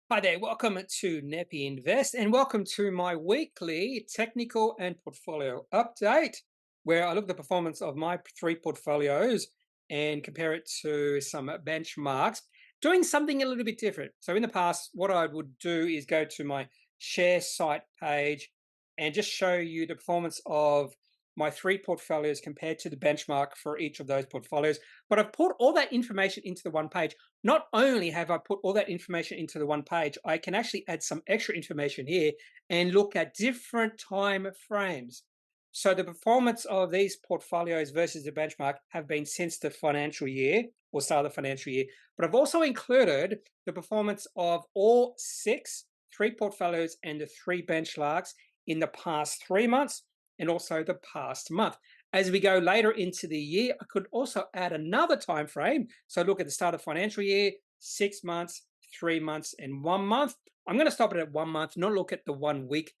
Hi there, welcome to Kneppy Invest and welcome to my weekly technical and portfolio update where I look at the performance of my three portfolios and compare it to some benchmarks, doing something a little bit different. So in the past, what I would do is go to my share site page and just show you the performance of my three portfolios compared to the benchmark for each of those portfolios. But I've put all that information into the one page. Not only have I put all that information into the one page, I can actually add some extra information here and look at different time frames. So the performance of these portfolios versus the benchmark have been since the financial year or start of the financial year. But I've also included the performance of all three portfolios and the three benchmarks in the past 3 months and also the past month. As we go later into the year, I could also add another time frame. So look at the start of financial year, 6 months, 3 months, and 1 month. I'm going to stop it at 1 month, not look at the 1 week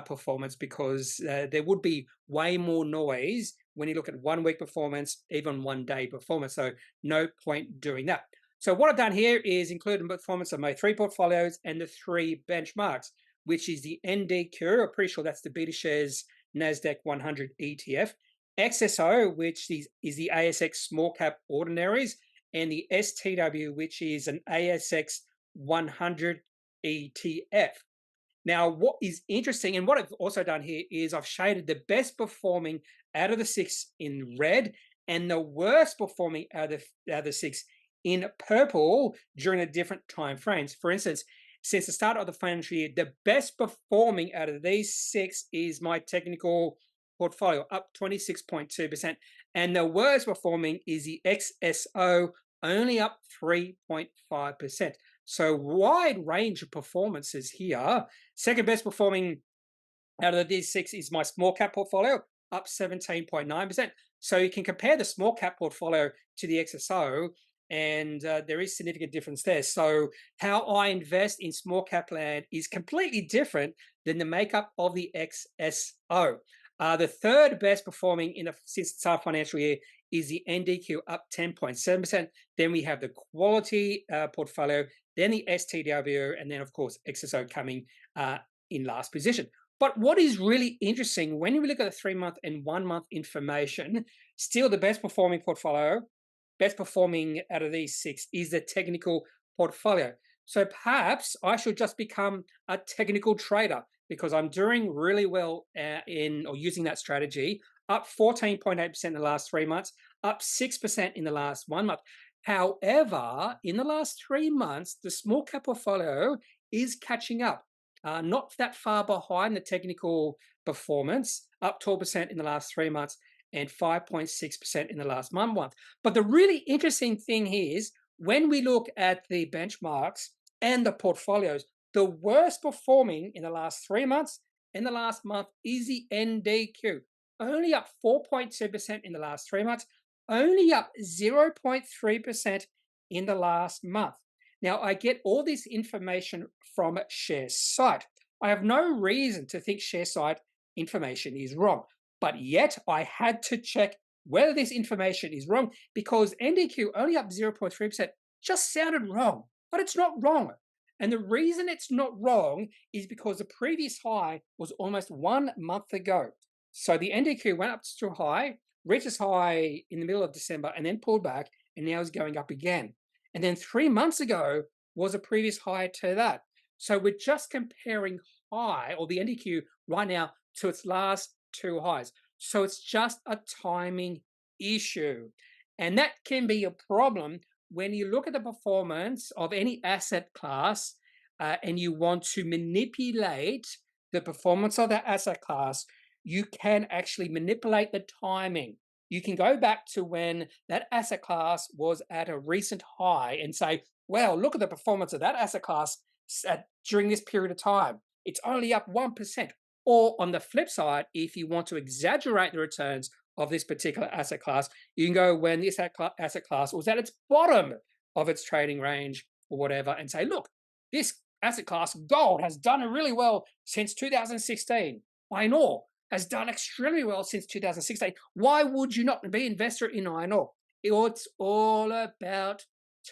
performance because there would be way more noise when you look at 1 week performance, even 1 day performance. So no point doing that. So what I've done here is include the performance of my three portfolios and the three benchmarks, which is the NDQ. I'm pretty sure that's the BetaShares NASDAQ 100 ETF, XSO, which is the ASX Small Cap Ordinaries, and the STW, which is an ASX 100 ETF. Now, what is interesting, and what I've also done here is I've shaded the best performing out of the six in red and the worst performing out of the six in purple during the different time frames. For instance, since the start of the financial year, the best performing out of these six is my technical portfolio, up 26.2%. And the worst performing is the XSO, only up 3.5%. So wide range of performances here. Second best performing out of these six is my small cap portfolio, up 17.9%. So you can compare the small cap portfolio to the XSO, and there is significant difference there. So how I invest in small cap land is completely different than the makeup of the XSO. The third best performing since the start of financial year is the NDQ, up 10.7%. Then we have the quality portfolio, then the STW, and then of course XSO coming in last position. But what is really interesting when you look at the 3 month and 1 month information, still the best performing portfolio, best performing out of these six is the technical portfolio. So perhaps I should just become a technical trader because I'm doing really well using that strategy, up 14.8% in the last 3 months, up 6% in the last 1 month. However, in the last 3 months, the small cap portfolio is catching up. Not that far behind the technical performance, up 12% in the last 3 months and 5.6% in the last 1 month. But the really interesting thing here is when we look at the benchmarks and the portfolios, the worst performing in the last 3 months and the last month is the NDQ, only up 4.2% in the last 3 months, only up 0.3% in the last month. Now, I get all this information from ShareSite. I have no reason to think ShareSite information is wrong, but yet I had to check whether this information is wrong because NDQ only up 0.3% just sounded wrong, but it's not wrong. And the reason it's not wrong is because the previous high was almost 1 month ago. So the NDQ went up to high, reached its high in the middle of December, and then pulled back, and now is going up again. And then 3 months ago was a previous high to that. So we're just comparing high, or the NDQ right now, to its last 2 highs. So it's just a timing issue. And that can be a problem when you look at the performance of any asset class and you want to manipulate the performance of that asset class. You can actually manipulate the timing. You can go back to when that asset class was at a recent high and say, well, look at the performance of that asset class during this period of time. It's only up 1%. Or on the flip side, if you want to exaggerate the returns of this particular asset class, you can go when this asset class was at its bottom of its trading range or whatever and say, look, this asset class, gold, has done really well since 2016. Iron ore has done extremely well since 2016. Why would you not be an investor in iron ore? It's all about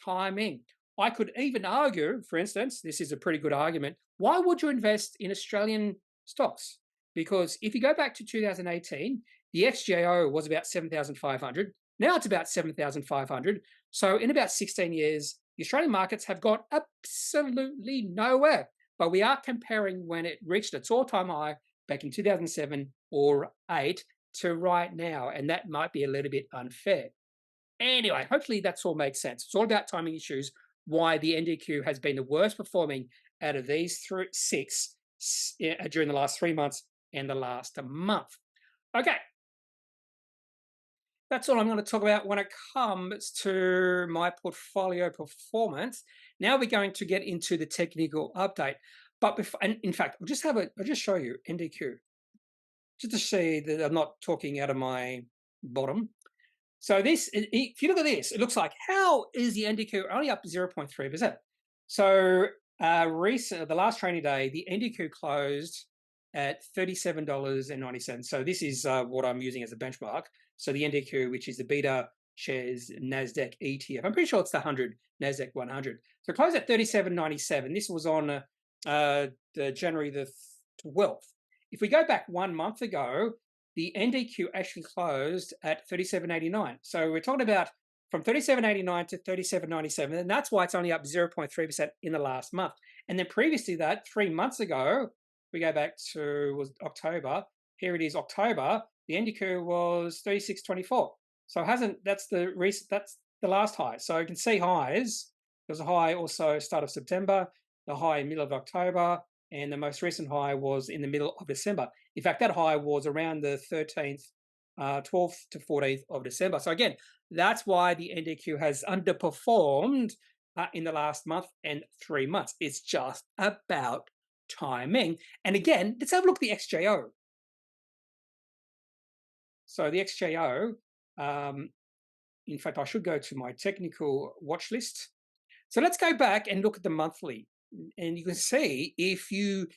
timing. I could even argue, for instance, this is a pretty good argument. Why would you invest in Australian stocks? Because if you go back to 2018, the XGO was about 7,500. Now it's about 7,500. So in about 16 years, the Australian markets have gone absolutely nowhere. But we are comparing when it reached its all-time high back in 2007 or 8 to right now, and that might be a little bit unfair. Anyway, hopefully that's all makes sense. It's all about timing issues, why the NDQ has been the worst performing out of these six during the last 3 months and the last month. Okay, that's all I'm going to talk about when it comes to my portfolio performance. Now we're going to get into the technical update. But before, and in fact, I'll just show you NDQ, just to see that I'm not talking out of my bottom. So this, if you look at this, it looks like, how is the NDQ only up 0.3%? So the last trading day, the NDQ closed at $37.90. So this is what I'm using as a benchmark. So the NDQ, which is the beta shares NASDAQ ETF. I'm pretty sure it's the 100, NASDAQ 100. So it closed at $37.97. This was on the January the 12th. If we go back 1 month ago, the NDQ actually closed at $37.89. So we're talking about from $37.89 to $37.97, and that's why it's only up 0.3% in the last month. And then previously that, 3 months ago, we go back to October. Here it is, October. The NDQ was 36.24. So it hasn't. That's the last high. So you can see highs. There was a high also start of September, the high middle of October, and the most recent high was in the middle of December. In fact, that high was around the 13th, 12th to 14th of December. So again, that's why the NDQ has underperformed in the last month and 3 months. It's just about timing. And again, let's have a look at the XJO. So the XJO, in fact, I should go to my technical watch list. So let's go back and look at the monthly. And you can see if you,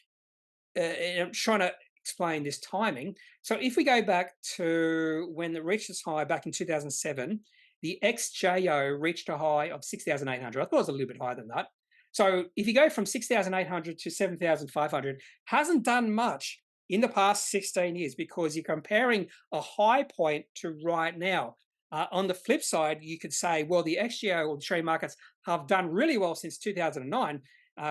I'm trying to explain this timing. So if we go back to when it reached its high back in 2007, the XJO reached a high of 6,800. I thought it was a little bit higher than that. So if you go from 6,800 to 7,500, hasn't done much in the past 16 years because you're comparing a high point to right now. On the flip side, you could say, well, the XGO or the trade markets have done really well since 2009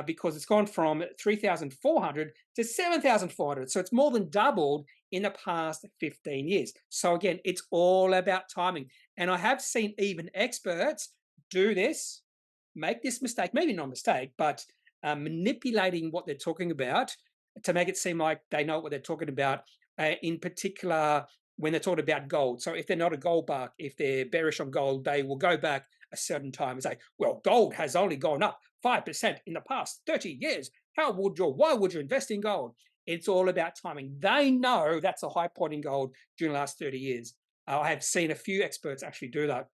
because it's gone from 3,400 to 7,400. So it's more than doubled in the past 15 years. So again, it's all about timing. And I have seen even experts do this, make this mistake, maybe not a mistake, but manipulating what they're talking about to make it seem like they know what they're talking about, in particular when they're talking about gold. So if they're not a gold buck, if they're bearish on gold, they will go back a certain time and say, well, gold has only gone up 5% in the past 30 years. Why would you invest in gold? It's all about timing. They know that's a high point in gold during the last 30 years. I have seen a few experts actually do that.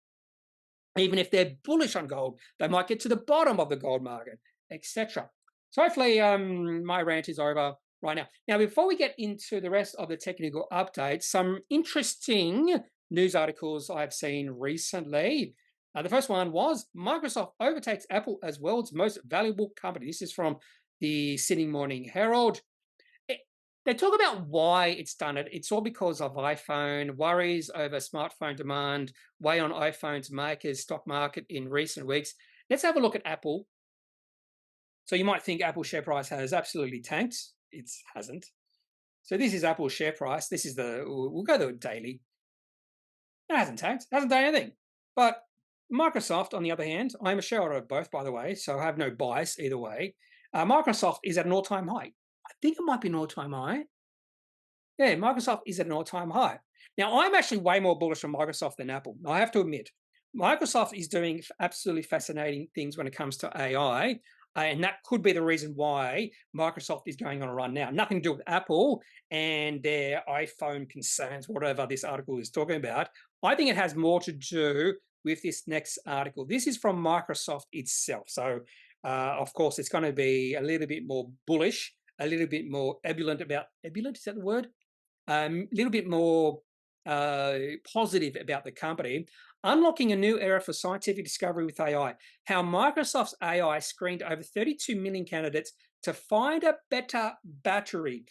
Even if they're bullish on gold, they might get to the bottom of the gold market, etc. So hopefully my rant is over right now. Now, before we get into the rest of the technical updates, some interesting news articles I've seen recently. The first one was Microsoft overtakes Apple as world's most valuable company. This is from the Sydney Morning Herald. They talk about why it's done it. It's all because of iPhone, worries over smartphone demand, weigh on iPhone's makers' stock market in recent weeks. Let's have a look at Apple. So you might think Apple's share price has absolutely tanked. It hasn't. So this is Apple's share price. This is we'll go to the daily. It hasn't tanked. It hasn't done anything. But Microsoft, on the other hand, I'm a shareholder of both, by the way, so I have no bias either way. Microsoft is at an all-time high. I think it might be an all-time high. Yeah, Microsoft is at an all-time high. Now, I'm actually way more bullish on Microsoft than Apple. I have to admit, Microsoft is doing absolutely fascinating things when it comes to AI, and that could be the reason why Microsoft is going on a run now. Nothing to do with Apple and their iPhone concerns, whatever this article is talking about. I think it has more to do with this next article. This is from Microsoft itself. So, of course, it's going to be a little bit more bullish, a little bit more ebullient about, ebullient, is that the word? A little bit more positive about the company. Unlocking a new era for scientific discovery with AI. How Microsoft's AI screened over 32 million candidates to find a better battery.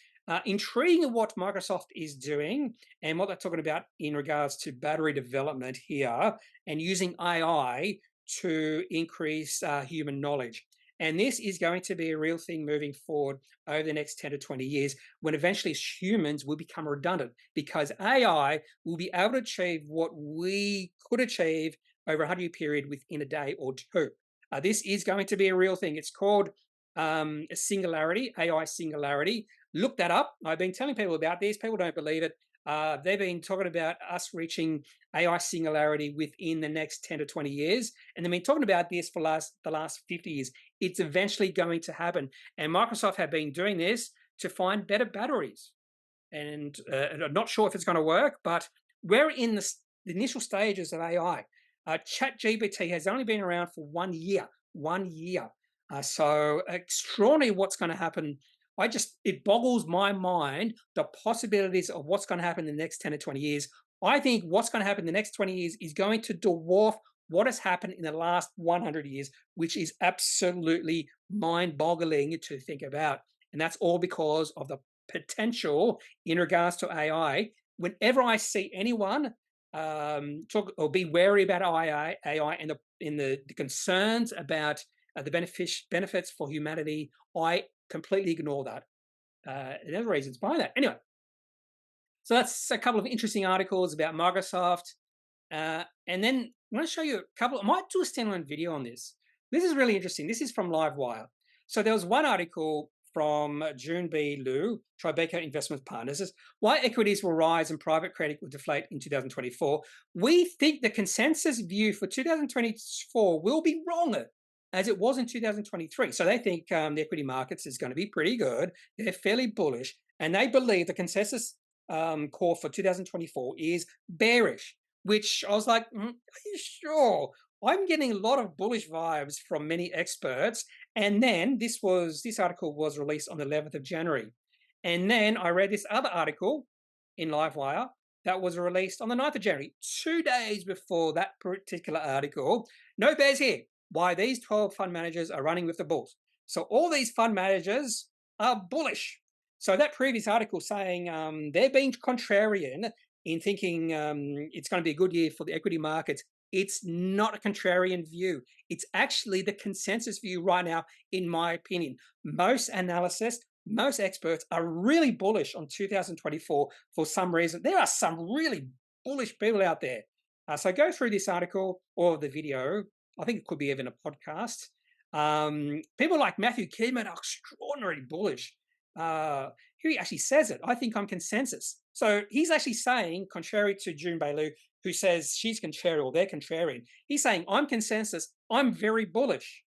Intriguing what Microsoft is doing and what they're talking about in regards to battery development here and using AI to increase human knowledge. And this is going to be a real thing moving forward over the next 10 to 20 years when eventually humans will become redundant because AI will be able to achieve what we could achieve over a 100-year period within a day or two. This is going to be a real thing. It's called a singularity, AI singularity. Look that up. I've been telling people about this. People don't believe it. They've been talking about us reaching AI singularity within the next 10 to 20 years. And they've been talking about this for the last 50 years. It's eventually going to happen. And Microsoft have been doing this to find better batteries. And I'm not sure if it's going to work, but we're in the initial stages of AI. ChatGPT has only been around for 1 year. 1 year. So extraordinary what's going to happen. It boggles my mind, the possibilities of what's going to happen in the next 10 to 20 years. I think what's going to happen in the next 20 years is going to dwarf what has happened in the last 100 years, which is absolutely mind-boggling to think about. And that's all because of the potential in regards to AI. Whenever I see anyone talk or be wary about AI and the concerns about the benefits for humanity, I completely ignore that. There are reasons behind that. Anyway, so that's a couple of interesting articles about Microsoft. And then I'm going to show you a couple. I might do a standalone video on this. This is really interesting. This is from Livewire. So there was one article from June B. Liu, Tribeca Investment Partners, says, why equities will rise and private credit will deflate in 2024. We think the consensus view for 2024 will be wrong as it was in 2023. So they think the equity markets is going to be pretty good. They're fairly bullish. And they believe the consensus call for 2024 is bearish, which I was like, are you sure? I'm getting a lot of bullish vibes from many experts. And then this article was released on the 11th of January. And then I read this other article in Livewire that was released on the 9th of January, 2 days before that particular article. No bears here. Why these 12 fund managers are running with the bulls. So all these fund managers are bullish. So that previous article saying they're being contrarian in thinking it's going to be a good year for the equity markets. It's not a contrarian view. It's actually the consensus view right now, in my opinion. Most analysts, most experts are really bullish on 2024 for some reason. There are some really bullish people out there. So go through this article or the video. I think it could be even a podcast. People like Matthew Kidman are extraordinarily bullish. He actually says it. I think I'm consensus. So he's actually saying, contrary to June Bailu, who says she's contrarian or they're contrarian, he's saying, I'm consensus. I'm very bullish.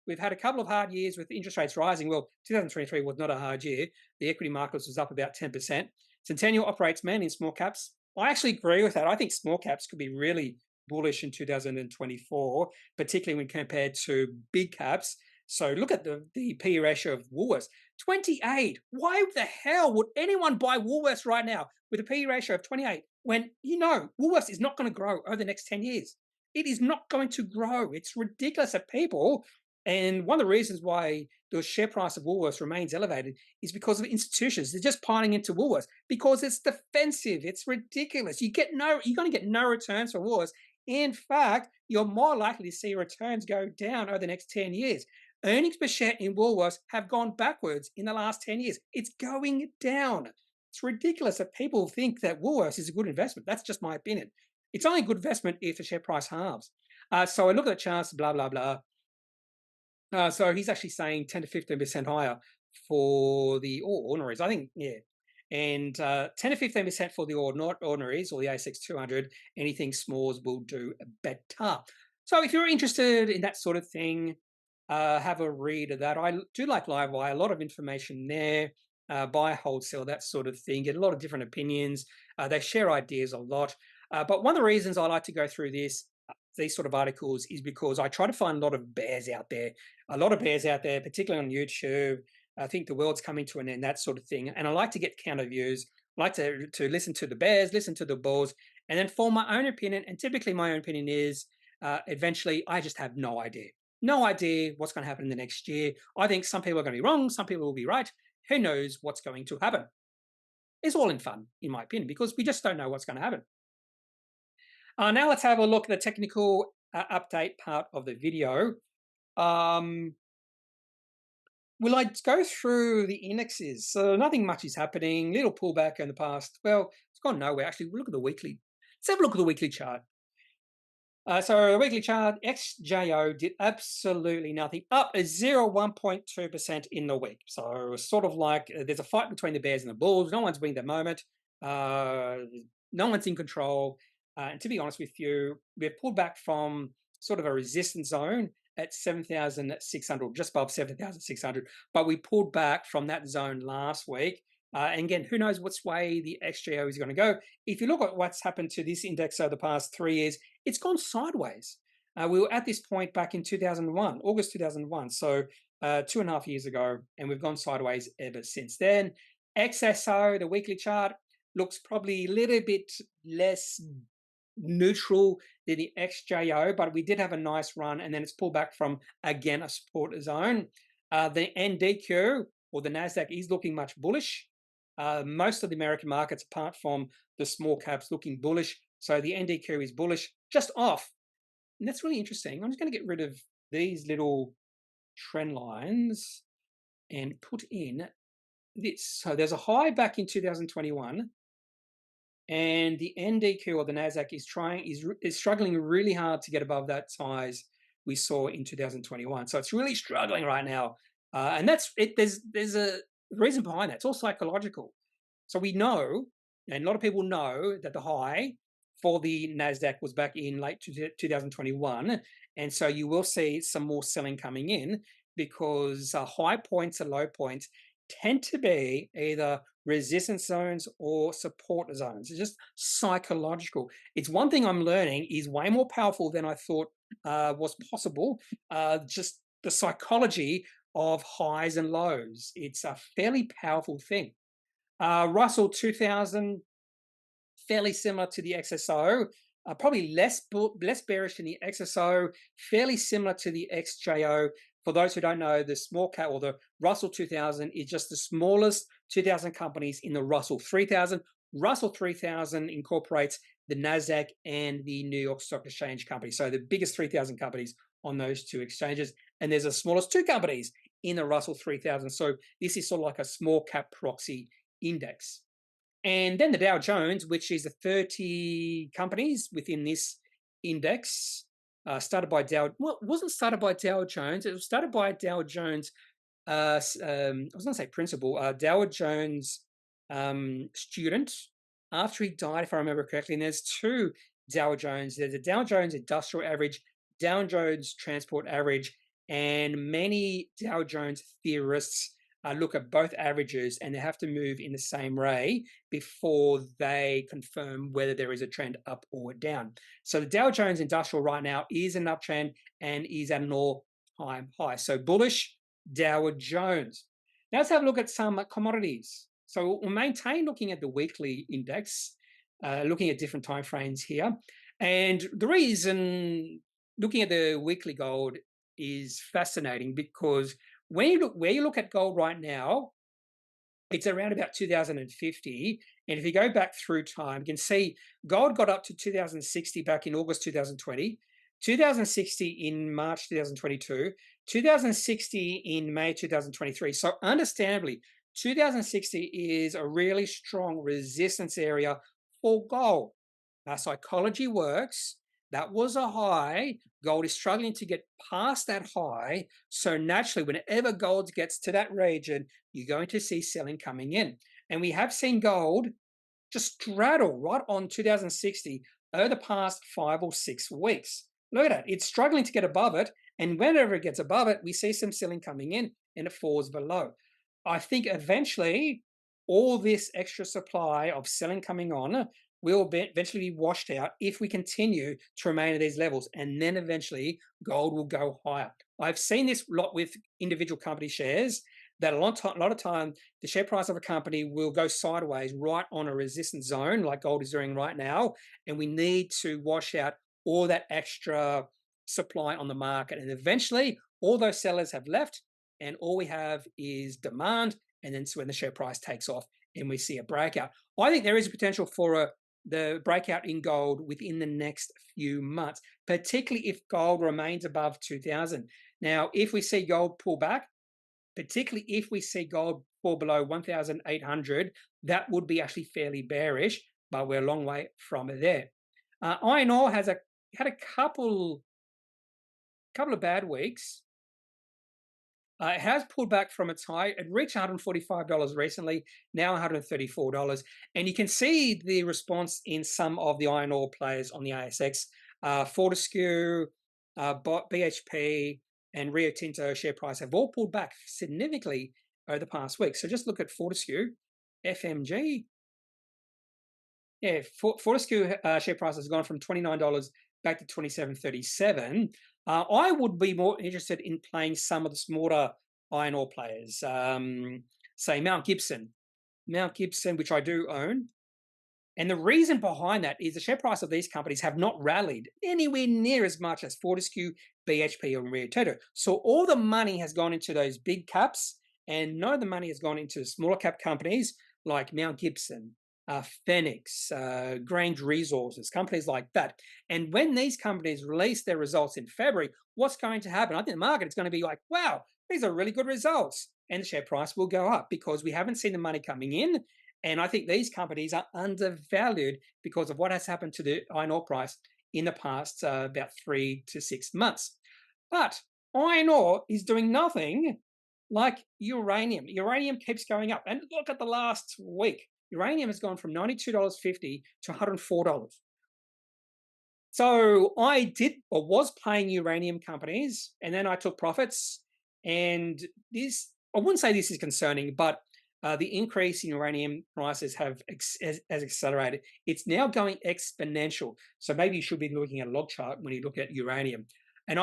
We've had a couple of hard years with interest rates rising. Well, 2023 was not a hard year. The equity markets was up about 10%. Centennial operates mainly in small caps. I actually agree with that. I think small caps could be really bullish in 2024, particularly when compared to big caps. So look at the PE ratio of Woolworths, 28. Why the hell would anyone buy Woolworths right now with a PE ratio of 28 when Woolworths is not going to grow over the next 10 years? It is not going to grow. It's ridiculous that people, and one of the reasons why the share price of Woolworths remains elevated is because of institutions. They're just piling into Woolworths because it's defensive. It's ridiculous. You're going to get no returns for Woolworths. In fact, you're more likely to see returns go down over the next 10 years. Earnings per share in Woolworths have gone backwards in the last 10 years. It's going down. It's ridiculous that people think that Woolworths is a good investment. That's just my opinion. It's only a good investment if the share price halves. So I look at the charts, blah, blah, blah. So he's actually saying 10 to 15% higher for the ordinaries. I think, yeah. And 10 to 15% for the ordinaries or the ASX 200. Anything smalls will do better. So if you're interested in that sort of thing, have a read of that. I do like Livewire, a lot of information there. Buy, hold, sell, that sort of thing. Get a lot of different opinions. They share ideas a lot. But one of the reasons I like to go through these sort of articles is because I try to find a lot of bears out there. A lot of bears out there, particularly on YouTube. I think the world's coming to an end, that sort of thing. And I like to get counter views. I like to listen to the bears, listen to the bulls, And then for my own opinion, and typically my own opinion is eventually I just have no idea. No idea what's going to happen in the next year. I think some people are going to be wrong, some people will be right. Who knows what's going to happen? It's all in fun, in my opinion, because we just don't know what's going to happen. Now let's have a look at the technical update part of the video. Will I go through the indexes? So nothing much is happening. Little pullback in the past. Well, it's gone nowhere. Actually, we'll look at the weekly. Let's have a look at the weekly chart. So the weekly chart, XJO did absolutely nothing, up 0.1% in the week. So sort of like there's a fight between the bears and the bulls. No one's winning the moment. No one's in control. And to be honest with you, we've pulled back from sort of a resistance zone at 7,600, just above 7,600. But we pulled back from that zone last week. And again, who knows which way the XJO is going to go. If you look at what's happened to this index over the past 3 years, it's gone sideways. We were at this point back in 2001, August 2001, so 2.5 years ago, and we've gone sideways ever since then. XSO, the weekly chart, looks probably a little bit less neutral than the XJO, but we did have a nice run, and then it's pulled back from, again, a support zone. The NDQ, or the NASDAQ, is looking much bullish. Most of the American markets, apart from the small caps, looking bullish. So the NDQ is bullish, just off. And that's really interesting. I'm just going to get rid of these little trend lines and put in this. So there's a high back in 2021. And the NDQ, or the NASDAQ, is struggling really hard to get above that size we saw in 2021. So it's really struggling right now. And that's it. There's a reason behind that. It's all psychological. So we know, and a lot of people know, that the high for the NASDAQ was back in late 2021. And so you will see some more selling coming in, because high points and low points tend to be either resistance zones or support zones. It's just psychological. It's one thing I'm learning is way more powerful than I thought was possible. Just the psychology of highs and lows. It's a fairly powerful thing. Russell 2000, fairly similar to the XSO, probably less bearish than the XSO, fairly similar to the XJO. For those who don't know, the small cap, or the Russell 2000, is just the smallest 2,000 companies in the Russell 3000. Russell 3000 incorporates the NASDAQ and the New York Stock Exchange company. So the biggest 3,000 companies on those two exchanges. And there's the smallest 2 companies in the Russell 3000. So this is sort of like a small cap proxy index. And then the Dow Jones, which is the 30 companies within this index, started by Dow. Well, it wasn't started by Dow Jones. It was started by Dow Jones. I was going to say principal. Dow Jones student, after he died, if I remember correctly. And there's 2 Dow Jones. There's a Dow Jones Industrial Average, Dow Jones Transport Average, and many Dow Jones theorists look at both averages, and they have to move in the same way before they confirm whether there is a trend up or down. So the Dow Jones Industrial right now is an uptrend and is at an all-time high. So bullish Dow Jones. Now let's have a look at some commodities. So we'll maintain looking at the weekly index, looking at different time frames here. And the reason looking at the weekly gold is fascinating, because when you look at gold right now, it's around about 2050. And if you go back through time, you can see gold got up to 2060 back in August 2020, 2060 in March 2022, 2060 in May 2023. So understandably, 2060 is a really strong resistance area for gold. Now, psychology works. That was a high. Gold is struggling to get past that high. So naturally, whenever gold gets to that region, you're going to see selling coming in. And we have seen gold just straddle right on 2060 over the past 5 or 6 weeks. Look at that. It's struggling to get above it. And whenever it gets above it, we see some selling coming in and it falls below. I think eventually all this extra supply of selling coming on will eventually be washed out if we continue to remain at these levels, and then eventually gold will go higher. I've seen this a lot with individual company shares. that a lot of time the share price of a company will go sideways right on a resistance zone like gold is doing right now, and we need to wash out all that extra supply on the market, and eventually all those sellers have left and all we have is demand, and then when the share price takes off and we see a breakout. I think there is a potential for the breakout in gold within the next few months, particularly if gold remains above 2000. Now, if we see gold pull back, particularly if we see gold fall below 1,800, that would be actually fairly bearish, but we're a long way from there. Iron ore had a couple of bad weeks. It has pulled back from its high. It reached $145 recently, now $134. And you can see the response in some of the iron ore players on the ASX. Fortescue, BHP, and Rio Tinto share price have all pulled back significantly over the past week. So just look at Fortescue, FMG. Yeah, Fortescue share price has gone from $29 back to $27.37. I would be more interested in playing some of the smaller iron ore players, say Mount Gibson, which I do own. And the reason behind that is the share price of these companies have not rallied anywhere near as much as Fortescue, BHP, or Rio Tinto. So all the money has gone into those big caps, and none of the money has gone into smaller cap companies like Mount Gibson, Phoenix, Grange Resources, companies like that. And when these companies release their results in February, what's going to happen? I think the market is going to be like, wow, these are really good results. And the share price will go up because we haven't seen the money coming in. And I think these companies are undervalued because of what has happened to the iron ore price in the past about 3 to 6 months. But iron ore is doing nothing like uranium. Uranium keeps going up. And look at the last week. Uranium has gone from $92.50 to $104. So I was playing uranium companies, and then I took profits. And this, I wouldn't say this is concerning, but the increase in uranium prices has accelerated. It's now going exponential. So maybe you should be looking at a log chart when you look at uranium. And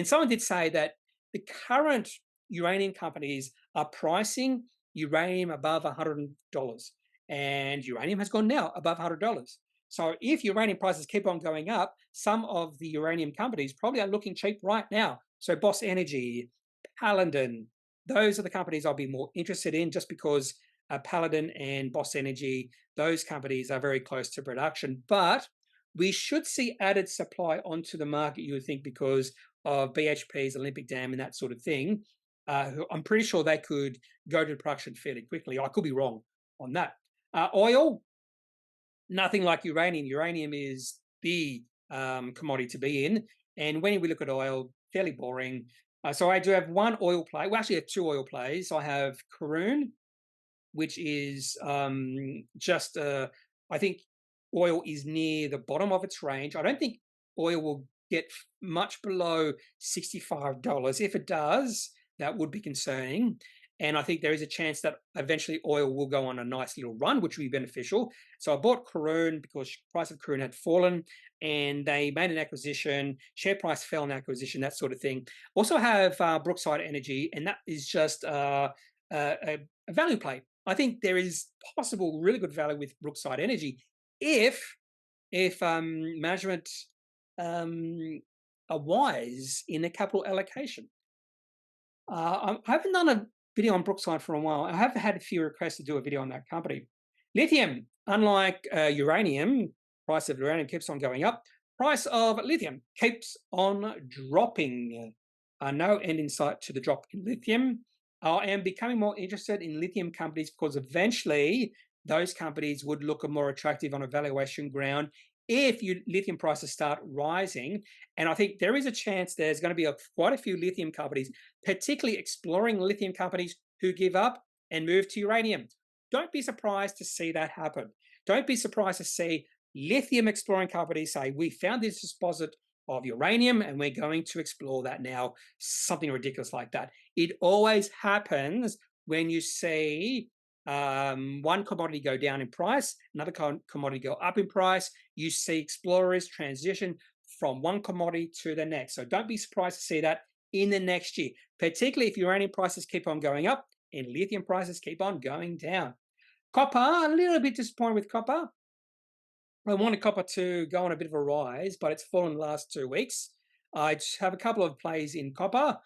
someone did say that the current uranium companies are pricing uranium above $100. And uranium has gone now above $100. So if uranium prices keep on going up, some of the uranium companies probably are looking cheap right now. So Boss Energy, Paladin, those are the companies I'll be more interested in, just because Paladin and Boss Energy, those companies are very close to production. But we should see added supply onto the market, you would think, because of BHP's Olympic Dam and that sort of thing. I'm pretty sure they could go to production fairly quickly. I could be wrong on that. Oil, nothing like uranium. Uranium is the commodity to be in. And when we look at oil, fairly boring. So I do have one oil play. We actually have two oil plays. I have Karoon, which is I think oil is near the bottom of its range. I don't think oil will get much below $65. If it does, that would be concerning. And I think there is a chance that eventually oil will go on a nice little run, which will be beneficial. So I bought Karoon because the price of Karoon had fallen and they made an acquisition. Share price fell in acquisition, that sort of thing. Also have Brookside Energy, and that is just a value play. I think there is possible really good value with Brookside Energy if management are wise in their capital allocation. I haven't done a video on Brookside for a while. I have had a few requests to do a video on that company. Lithium, unlike uranium, price of uranium keeps on going up. Price of lithium keeps on dropping. No end in sight to the drop in lithium. I am becoming more interested in lithium companies because eventually those companies would look more attractive on a valuation ground if lithium prices start rising. And I think there is a chance there's going to be quite a few lithium companies, particularly exploring lithium companies, who give up and move to uranium. Don't be surprised to see that happen. Don't be surprised to see lithium exploring companies say, we found this deposit of uranium and we're going to explore that now. Something ridiculous like that. It always happens when you see one commodity go down in price, another commodity go up in price. You see explorers transition from one commodity to the next. So don't be surprised to see that in the next year, particularly if uranium prices keep on going up and lithium prices keep on going down. Copper, a little bit disappointed with copper. I wanted copper to go on a bit of a rise, but it's fallen the last 2 weeks. I just have a couple of plays in copper.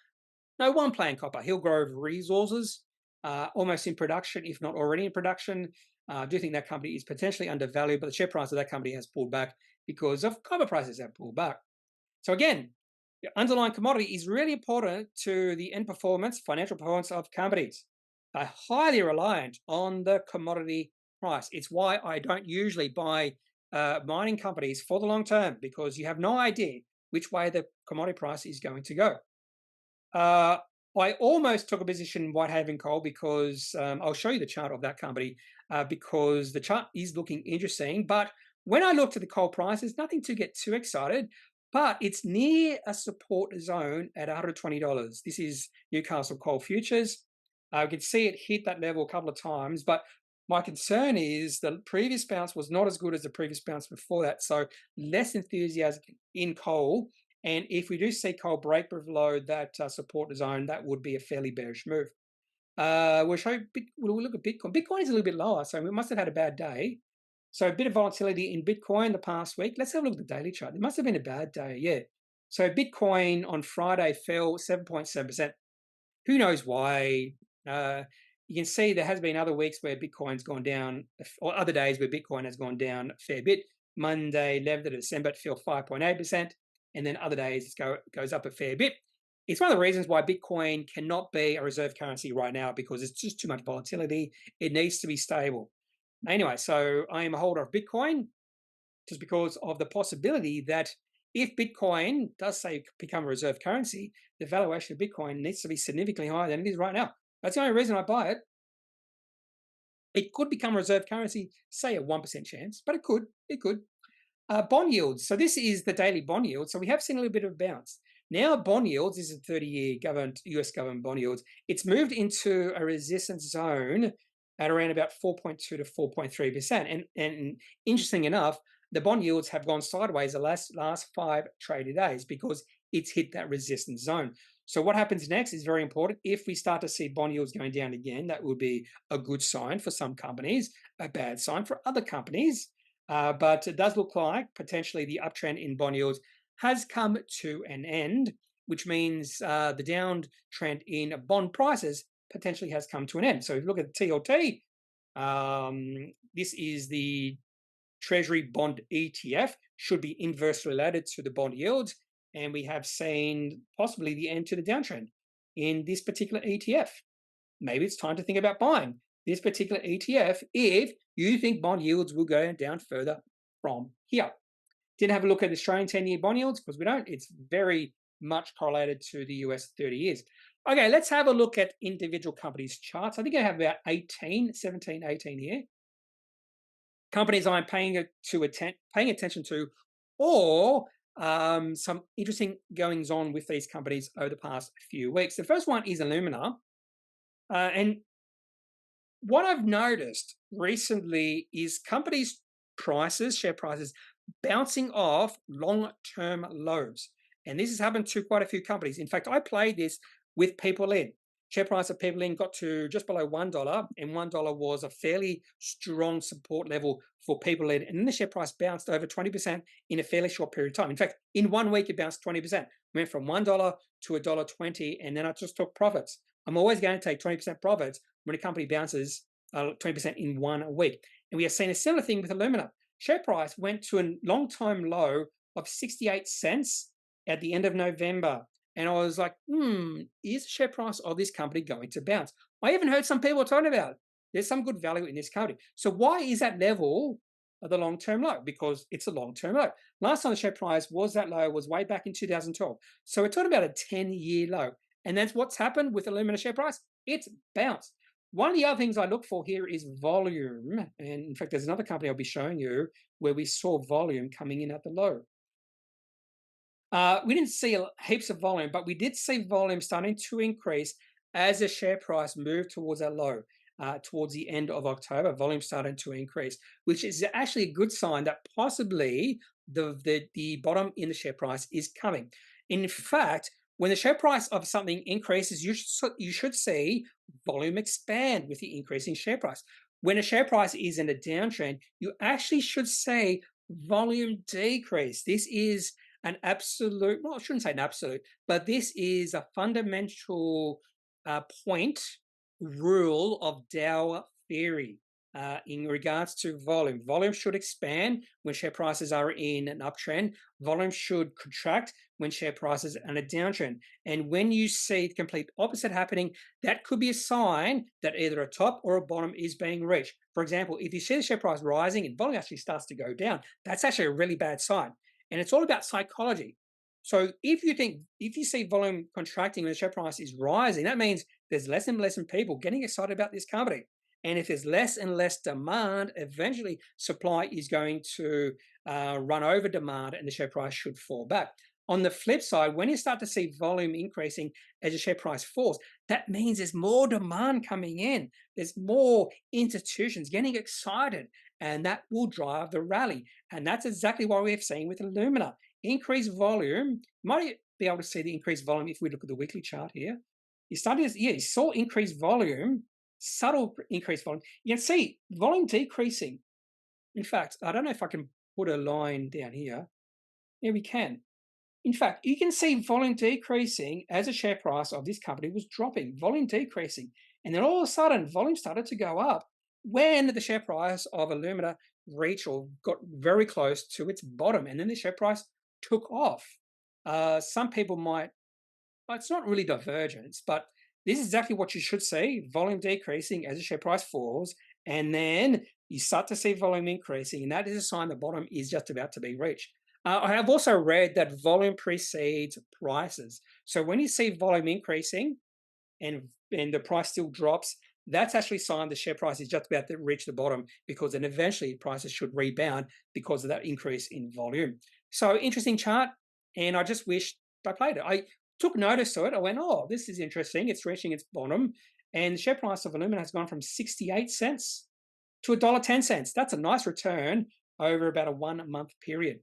No, one play in copper, Hillgrove Resources, almost in production, if not already in production. I do think that company is potentially undervalued, but the share price of that company has pulled back because of copper prices have pulled back. So again, the underlying commodity is really important to the end performance, financial performance of companies. They're highly reliant on the commodity price. It's why I don't usually buy mining companies for the long term, because you have no idea which way the commodity price is going to go. I almost took a position in Whitehaven Coal because I'll show you the chart of that company because the chart is looking interesting. But when I looked at the coal prices, nothing to get too excited, but it's near a support zone at $120. This is Newcastle Coal Futures. We can see it hit that level a couple of times, but my concern is the previous bounce was not as good as the previous bounce before that, so less enthusiasm in coal. And if we do see coal break below that support zone, that would be a fairly bearish move. We'll look at Bitcoin. Bitcoin is a little bit lower, so we must have had a bad day. So a bit of volatility in Bitcoin the past week. Let's have a look at the daily chart. It must have been a bad day, yeah. So Bitcoin on Friday fell 7.7%. Who knows why? You can see there has been other weeks where Bitcoin's gone down, or other days where Bitcoin has gone down a fair bit. Monday, 11th of December, it fell 5.8%, and then other days it goes up a fair bit. It's one of the reasons why Bitcoin cannot be a reserve currency right now, because it's just too much volatility. It needs to be stable. Anyway, so I am a holder of Bitcoin just because of the possibility that if Bitcoin does say become a reserve currency, the valuation of Bitcoin needs to be significantly higher than it is right now. That's the only reason I buy it. It could become a reserve currency, say a 1% chance, but it could. Bond yields. So this is the daily bond yield. So we have seen a little bit of a bounce. Now bond yields, this is 30-year US government bond yields. It's moved into a resistance zone at around about 4.2 to 4.3%. And interesting enough, the bond yields have gone sideways the last 5 trading days because it's hit that resistance zone. So what happens next is very important. If we start to see bond yields going down again, that would be a good sign for some companies, a bad sign for other companies. But it does look like potentially the uptrend in bond yields has come to an end, which means the downtrend in bond prices potentially has come to an end. So if you look at the TLT, this is the Treasury Bond ETF, should be inversely related to the bond yields. And we have seen possibly the end to the downtrend in this particular ETF. Maybe it's time to think about buying this particular ETF if you think bond yields will go down further from here. Didn't have a look at Australian 10-year bond yields because we don't. It's very much correlated to the US 30 years. Okay, let's have a look at individual companies' charts. I think I have about 18 here. Companies I'm paying attention to, or some interesting goings on with these companies over the past few weeks. The first one is Alumina. And what I've noticed recently is companies' prices, share prices, bouncing off long-term lows. And this has happened to quite a few companies. In fact, I played this with PeopleIn. Share price of PeopleIn got to just below $1, and $1 was a fairly strong support level for PeopleIn. And then the share price bounced over 20% in a fairly short period of time. In fact, in 1 week, it bounced 20%. Went from $1 to $1.20, and then I just took profits. I'm always going to take 20% profits when a company bounces 20% in 1 week. And we have seen a similar thing with Alumina. Share price went to a long-time low of 68 cents at the end of November. And I was like, is the share price of this company going to bounce? I even heard some people talking about it. There's some good value in this company. So why is that level of the long-term low? Because it's a long-term low. Last time the share price was that low was way back in 2012. So we're talking about a 10-year low. And that's what's happened with Alumina share price. It's bounced. One of the other things I look for here is volume. And in fact, there's another company I'll be showing you where we saw volume coming in at the low. We didn't see heaps of volume, but we did see volume starting to increase as the share price moved towards that low. Towards the end of October, volume started to increase, which is actually a good sign that possibly the bottom in the share price is coming. In fact, When the share price of something increases, you should see volume expand with the increasing share price. When a share price is in a downtrend, you actually should see volume decrease. This is an absolute, well, I shouldn't say an absolute, but this is a fundamental point rule of Dow theory in regards to volume. Volume should expand when share prices are in an uptrend. Volume should contract when share prices are in a downtrend. And when you see the complete opposite happening, that could be a sign that either a top or a bottom is being reached. For example, if you see the share price rising and volume actually starts to go down, that's actually a really bad sign. And it's all about psychology. So if you see volume contracting when the share price is rising, that means there's less and less people getting excited about this company. And if there's less and less demand, eventually supply is going to run over demand and the share price should fall back. On the flip side, when you start to see volume increasing as the share price falls, that means there's more demand coming in. There's more institutions getting excited, and that will drive the rally. And that's exactly what we've seen with Alumina. Increased volume, you might be able to see the increased volume if we look at the weekly chart here. You saw increased volume, subtle increased volume. You can see volume decreasing. In fact, I don't know if I can put a line down here. Yeah, we can. In fact, you can see volume decreasing as the share price of this company was dropping, volume decreasing. And then all of a sudden, volume started to go up when the share price of Alumina reached or got very close to its bottom. And then the share price took off. Some people might, well, it's not really divergence, but this is exactly what you should see, volume decreasing as the share price falls. And then you start to see volume increasing. And that is a sign the bottom is just about to be reached. I have also read that volume precedes prices. So when you see volume increasing and the price still drops, that's actually a sign the share price is just about to reach the bottom, because then eventually prices should rebound because of that increase in volume. So interesting chart, and I just wish I played it. I took notice of it. I went, oh, this is interesting. It's reaching its bottom, and the share price of Alumina has gone from 68 cents to $1.10. That's a nice return over about a 1 month period.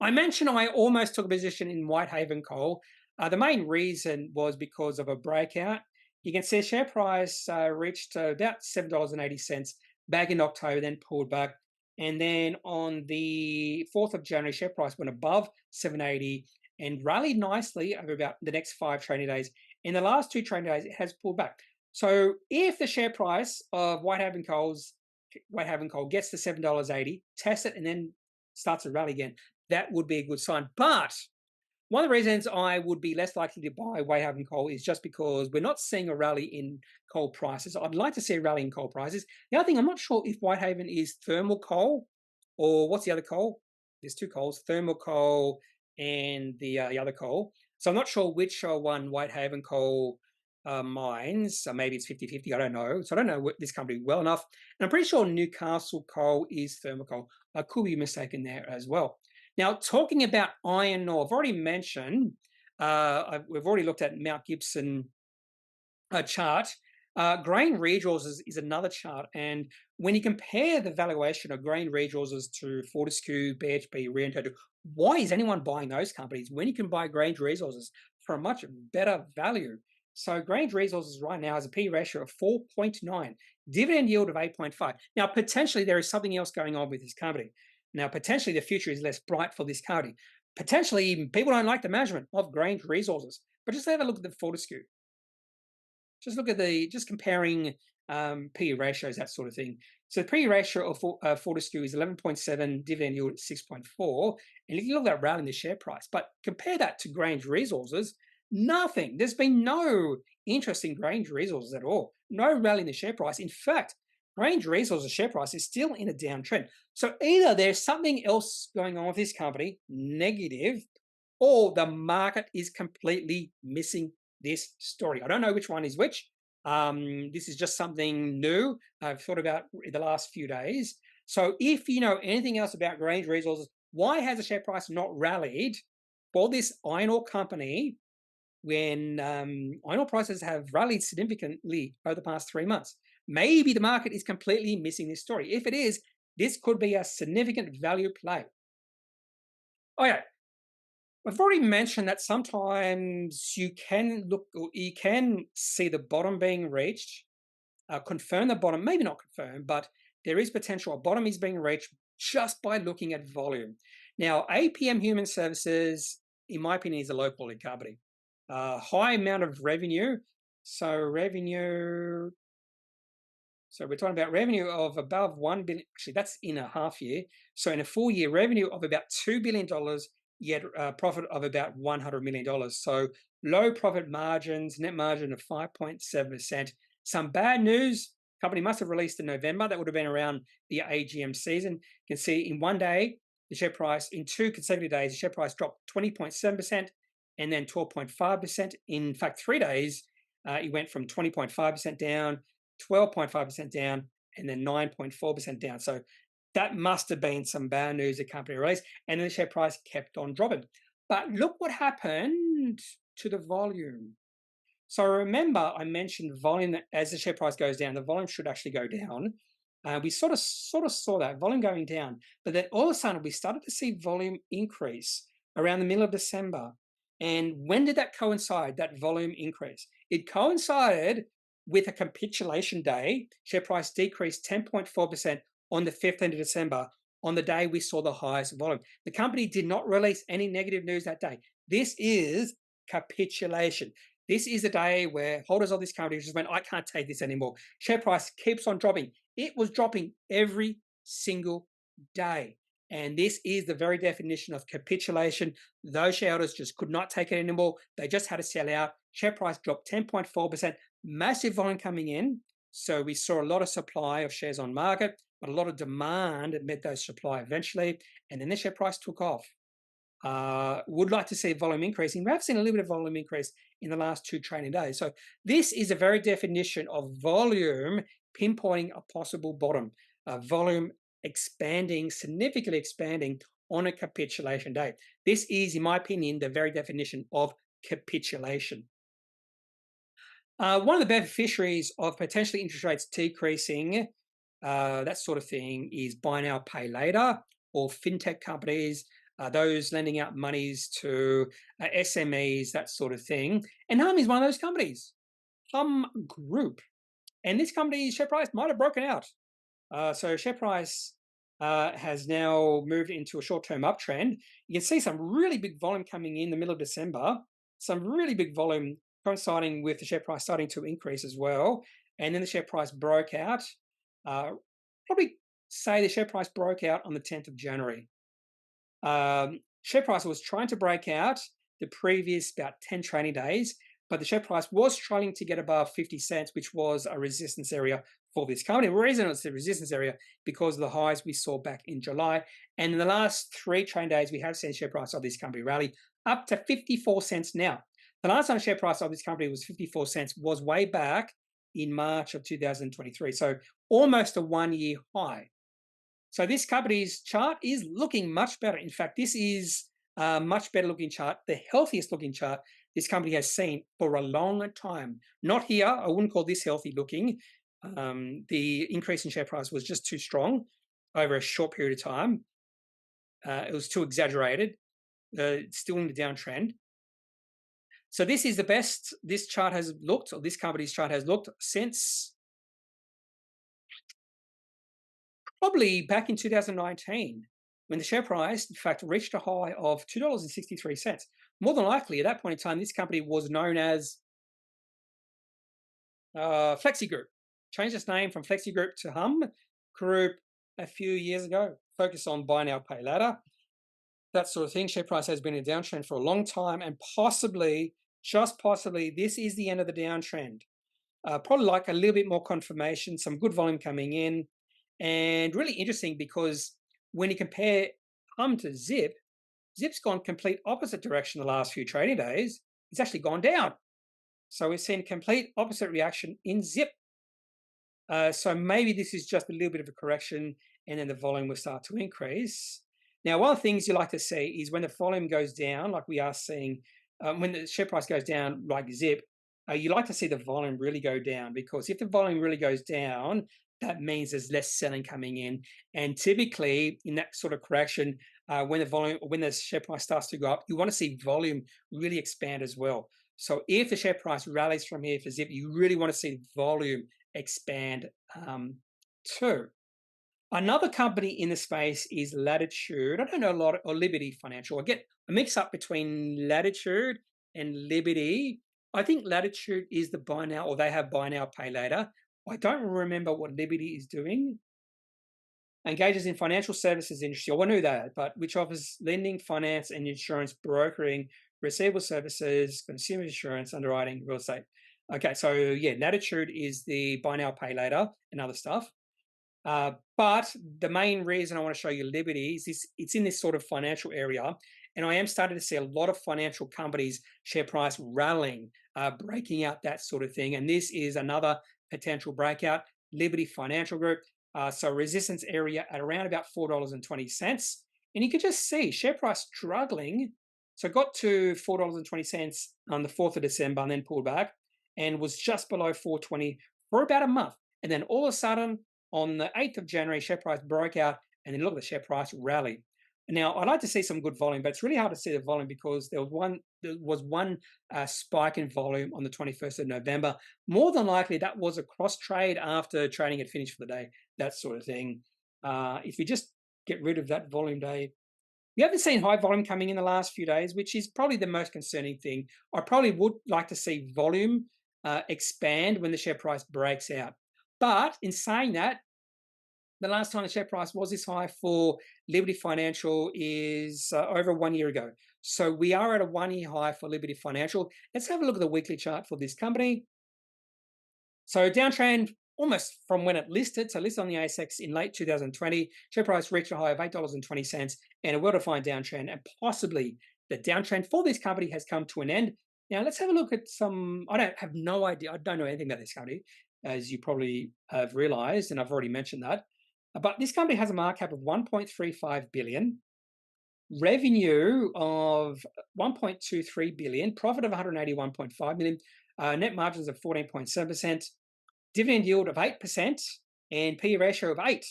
I mentioned I almost took a position in Whitehaven Coal. The main reason was because of a breakout. You can see share price reached about $7.80 back in October, then pulled back. And then on the 4th of January, share price went above 780 and rallied nicely over about the next 5 trading days. In the last 2 trading days, it has pulled back. So if the share price of Whitehaven Coal gets to $7.80, test it, and then starts to rally again, that would be a good sign. But one of the reasons I would be less likely to buy Whitehaven Coal is just because we're not seeing a rally in coal prices. I'd like to see a rally in coal prices. The other thing, I'm not sure if Whitehaven is thermal coal or what's the other coal? There's 2 coals, thermal coal and the other coal. So I'm not sure which one Whitehaven Coal mines. So maybe it's 50-50, I don't know. So I don't know this company well enough. And I'm pretty sure Newcastle Coal is thermal coal. I could be mistaken there as well. Now, talking about iron ore, I've already mentioned, we've already looked at Mount Gibson chart. Grange Resources is another chart. And when you compare the valuation of Grange Resources to Fortescue, BHP, Rio Tinto, why is anyone buying those companies when you can buy Grange Resources for a much better value? So Grange Resources right now has a P ratio of 4.9, dividend yield of 8.5. Now, potentially there is something else going on with this company. Now, potentially the future is less bright for this company. Potentially even people don't like the management of Grange Resources. But just have a look at the Fortescue. Just look at just comparing PE ratios, that sort of thing. So the PE ratio of Fortescue is 11.7, dividend yield 6.4. And if you look at that rally in the share price, but compare that to Grange Resources, nothing. There's been no interest in Grange Resources at all. No rally in the share price. In fact, Grange Resources share price is still in a downtrend. So either there's something else going on with this company, negative, or the market is completely missing this story. I don't know which one is which. This is just something new I've thought about in the last few days. So if you know anything else about Grange Resources, why has the share price not rallied for this iron ore company when iron ore prices have rallied significantly over the past 3 months? Maybe the market is completely missing this story. If it is, this could be a significant value play. Okay, I've already mentioned that sometimes you can look or you can see the bottom being reached, confirm the bottom, maybe not confirm, but there is potential a bottom is being reached just by looking at volume. Now, APM Human Services, in my opinion, is a low quality company. High amount of revenue. So revenue, so we're talking about revenue of above 1 billion. Actually, that's in a half year. So in a full year, revenue of about $2 billion, yet profit of about $100 million. So low profit margins, net margin of 5.7%. Some bad news. Company must have released in November. That would have been around the AGM season. You can see in one day, the share price, in 2 consecutive days, the share price dropped 20.7% and then 12.5%. In fact, 3 days, it went from 20.5% down, 12.5% down, and then 9.4% down. So that must have been some bad news the company released, and then the share price kept on dropping. But look what happened to the volume. So remember, I mentioned volume that as the share price goes down, the volume should actually go down. We sort of saw that volume going down, but then all of a sudden we started to see volume increase around the middle of December. And when did that coincide? That volume increase? It coincided with a capitulation day. Share price decreased 10.4% on the 15th of December, on the day we saw the highest volume. The company did not release any negative news that day. This is capitulation. This is a day where holders of this company just went, I can't take this anymore. Share price keeps on dropping. It was dropping every single day. And this is the very definition of capitulation. Those shareholders just could not take it anymore. They just had to sell out. Share price dropped 10.4%, massive volume coming in. So we saw a lot of supply of shares on market, but a lot of demand met those supply eventually. And then the share price took off. Would like to see volume increasing. We have seen a little bit of volume increase in the last 2 trading days. So this is a very definition of volume pinpointing a possible bottom. Volume expanding, significantly expanding on a capitulation day. This is, in my opinion, the very definition of capitulation. One of the beneficiaries of potentially interest rates decreasing, that sort of thing, is buy now, pay later, or fintech companies, those lending out monies to SMEs, that sort of thing. And Humm is one of those companies, Humm Group. And this company's share price might have broken out. So share price has now moved into a short-term uptrend. You can see some really big volume coming in the middle of December, some really big volume coinciding with the share price starting to increase as well. And then the share price broke out. Probably say the share price broke out on the 10th of January. Share price was trying to break out the previous about 10 trading days, but the share price was trying to get above 50 cents, which was a resistance area for this company. The reason it's the resistance area because of the highs we saw back in July. And in the last 3 trading days, we have seen share price of this company rally up to 54 cents now. The last time share price of this company was 54 cents was way back in March of 2023. So almost a 1-year high. So this company's chart is looking much better. In fact, this is a much better looking chart, the healthiest looking chart this company has seen for a long time. Not here, I wouldn't call this healthy looking. The increase in share price was just too strong over a short period of time. It was too exaggerated, still in the downtrend. So this is the best this chart has looked, or this company's chart has looked, since probably back in 2019, when the share price, in fact, reached a high of $2.63. More than likely, at that point in time, this company was known as Flexi Group. Changed its name from Flexi Group to Humm Group a few years ago. Focus on buy now, pay later, that sort of thing. Share price has been in a downtrend for a long time, and possibly, just possibly, this is the end of the downtrend. Probably like a little bit more confirmation, some good volume coming in, and really interesting because when you compare Humm to Zip, Zip's gone complete opposite direction the last few trading days. It's actually gone down. So we've seen complete opposite reaction in Zip. So maybe this is just a little bit of a correction and then the volume will start to increase. Now, one of the things you like to see is when the volume goes down, like we are seeing, when the share price goes down like Zip, you like to see the volume really go down, because if the volume really goes down, that means there's less selling coming in. And typically, in that sort of correction, when the share price starts to go up, you want to see volume really expand as well. So if the share price rallies from here for Zip, you really want to see volume expand too. Another company in the space is Latitude. I don't know a lot, or Liberty Financial. I get a mix up between Latitude and Liberty. I think Latitude is the buy now, or they have buy now, pay later. I don't remember what Liberty is doing. Engages in financial services industry. I knew that, but which offers lending, finance, and insurance brokering, receivable services, consumer insurance, underwriting, real estate. Okay, so yeah, Latitude is the buy now, pay later, and other stuff. But the main reason I want to show you Liberty is it's in this sort of financial area, and I am starting to see a lot of financial companies share price rallying, breaking out, that sort of thing. And this is another potential breakout. Liberty Financial Group. So resistance area at around about $4.20. And you can just see share price struggling. So it got to $4.20 on the 4th of December and then pulled back and was just below 420 for about a month. And then all of a sudden, on the 8th of January, share price broke out, and then look at the share price rally. Now, I'd like to see some good volume, but it's really hard to see the volume because there was one spike in volume on the 21st of November. More than likely, that was a cross trade after trading had finished for the day, that sort of thing. If you just get rid of that volume day, we haven't seen high volume coming in the last few days, which is probably the most concerning thing. I probably would like to see volume expand when the share price breaks out. But in saying that, the last time the share price was this high for Liberty Financial is over 1 year ago. So we are at a 1 year high for Liberty Financial. Let's have a look at the weekly chart for this company. So downtrend almost from when it listed. So listed on the ASX in late 2020, share price reached a high of $8.20 and a well-defined downtrend. And possibly the downtrend for this company has come to an end. Now let's have a look at some. I have no idea. I don't know anything about this company, as you probably have realized, and I've already mentioned that. But this company has a market cap of 1.35 billion, revenue of 1.23 billion, profit of 181.5 million, net margins of 14.7%, dividend yield of 8%, and PE ratio of 8.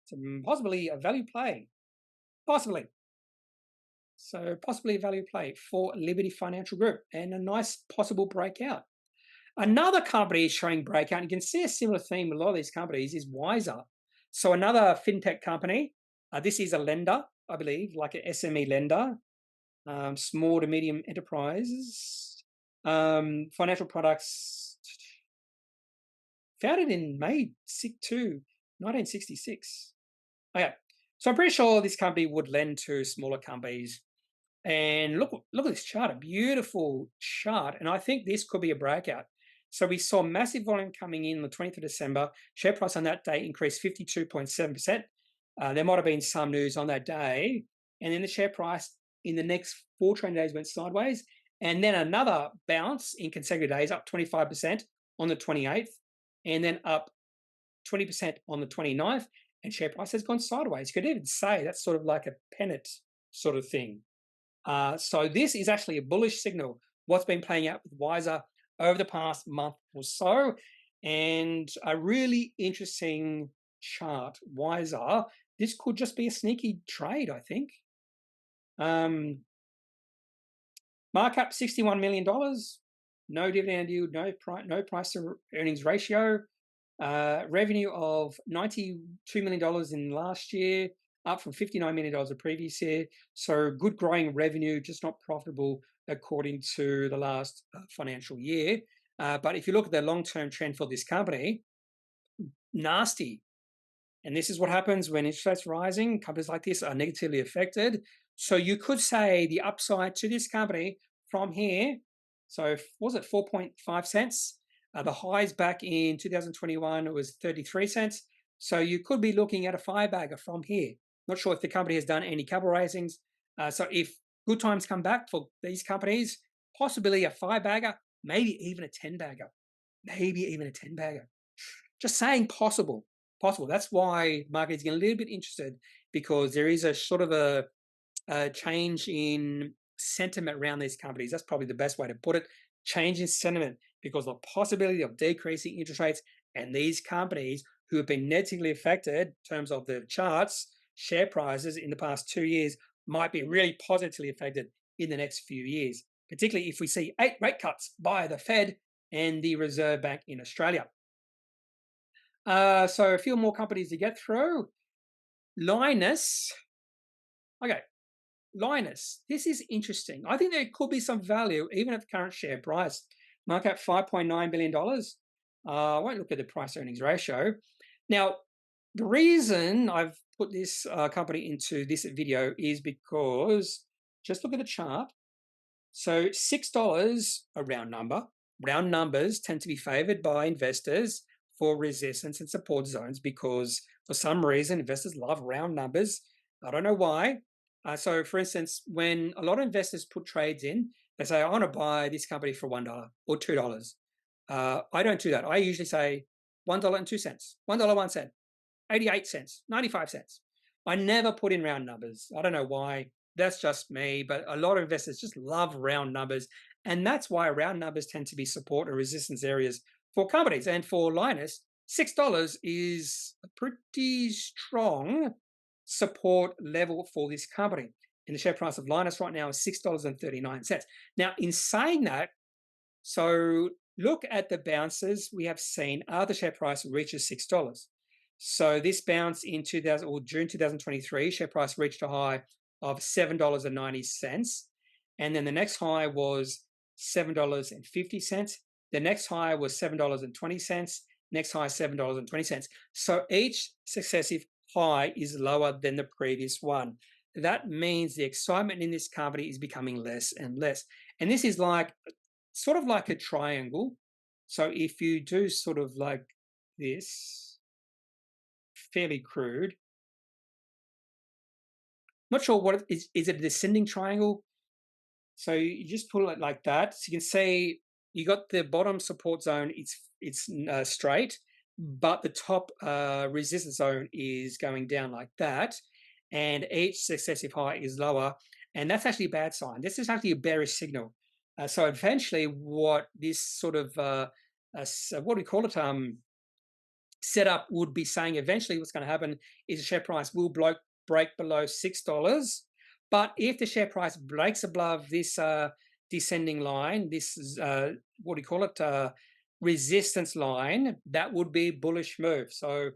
So possibly a value play. Possibly. So possibly a value play for Liberty Financial Group and a nice possible breakout. Another company is showing breakout. You can see a similar theme with a lot of these companies is Wisr. So another fintech company. This is a lender, I believe, like an SME lender, small to medium enterprises, financial products. Founded in May 2, 1966. Okay, so I'm pretty sure this company would lend to smaller companies. And look at this chart, a beautiful chart. And I think this could be a breakout. So we saw massive volume coming in on the 20th of December. Share price on that day increased 52.7%. There might have been some news on that day. And then the share price in the next 4 trading days went sideways. And then another bounce in consecutive days, up 25% on the 28th. And then up 20% on the 29th. And share price has gone sideways. You could even say that's sort of like a pennant sort of thing. So this is actually a bullish signal, what's been playing out with Wisr over the past month or so, and a really interesting chart. Wisr, this could just be a sneaky trade, I think. Markup $61 million, no dividend yield, no price to earnings ratio, revenue of $92 million in last year, up from $59 million the previous year. So good growing revenue, just not profitable according to the last financial year. But if you look at the long-term trend for this company, nasty. And this is what happens when interest rates rising. Companies like this are negatively affected. So you could say the upside to this company from here, so was it 4.5 cents? The highs back in 2021, it was 33 cents. So you could be looking at a 5-bagger from here. Not sure if the company has done any capital raisings. So if good times come back for these companies, possibly a 5-bagger, maybe even a 10-bagger. Maybe even a 10-bagger. Just saying possible. Possible. That's why market is getting a little bit interested, because there is a sort of a change in sentiment around these companies. That's probably the best way to put it. Change in sentiment. because of the possibility of decreasing interest rates, and these companies who have been negatively affected in terms of the charts, share prices in the past 2 years might be really positively affected in the next few years, particularly if we see 8 rate cuts by the Fed and the Reserve Bank in Australia. So a few more companies to get through. Lynas. Okay, Lynas. This is interesting. I think there could be some value even at the current share price. Market cap $5.9 billion. I won't look at the price earnings ratio. Now, the reason I've put this company into this video is because just look at the chart. So $6, a round number. Round numbers tend to be favored by investors for resistance and support zones because for some reason investors love round numbers. I don't know why. So for instance, when a lot of investors put trades in, they say, I want to buy this company for $1 or $2. I don't do that. I usually say $1.02, $1.01, 88 cents, 95 cents. I never put in round numbers. I don't know why. That's just me, but a lot of investors just love round numbers. And that's why round numbers tend to be support or resistance areas for companies. And for Lynas, $6 is a pretty strong support level for this company. And the share price of Lynas right now is $6.39. Now, in saying that, so look at the bounces we have seen. The share price reaches $6. So this bounce in June 2023, share price reached a high of $7.90. And then the next high was $7.50. The next high was $7.20. Next high, $7.20. So each successive high is lower than the previous one. That means the excitement in this company is becoming less and less. And this is like sort of like a triangle. So if you do sort of like this, fairly crude. Not sure what it is it a descending triangle? So you just pull it like that. So you can see you got the bottom support zone, it's straight, but the top resistance zone is going down like that. And each successive high is lower. And that's actually a bad sign. This is actually a bearish signal. So eventually what this sort of, what do we call it, setup would be saying eventually what's going to happen is the share price will break below $6. But if the share price breaks above this descending line, this is, what do you call it, resistance line, that would be a bullish move. So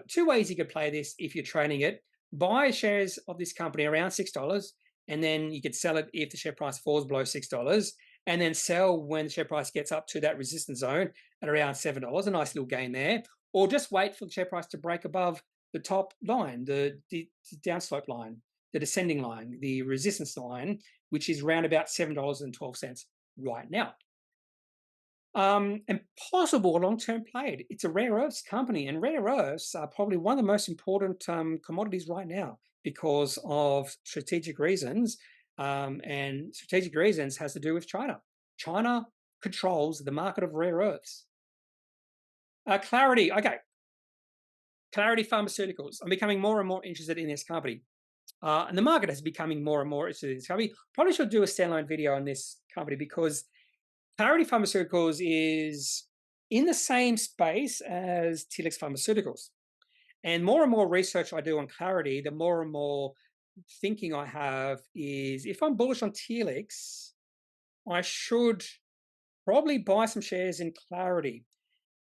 two ways you could play this if you're trading it. Buy shares of this company around $6, and then you could sell it if the share price falls below $6, and then sell when the share price gets up to that resistance zone at around $7, a nice little gain there. Or just wait for the share price to break above the top line, the downslope line, the descending line, the resistance line, which is around about $7.12 right now. And possible long-term play. It's a rare earths company, and rare earths are probably one of the most important commodities right now because of strategic reasons. And strategic reasons has to do with China. China controls the market of rare earths. Clarity, okay. Clarity Pharmaceuticals. I'm becoming more and more interested in this company. And the market is becoming more and more interested in this company. Probably should do a standalone video on this company because Clarity Pharmaceuticals is in the same space as Telix Pharmaceuticals. And more research I do on Clarity, the more and more thinking I have is if I'm bullish on Telix, I should probably buy some shares in Clarity.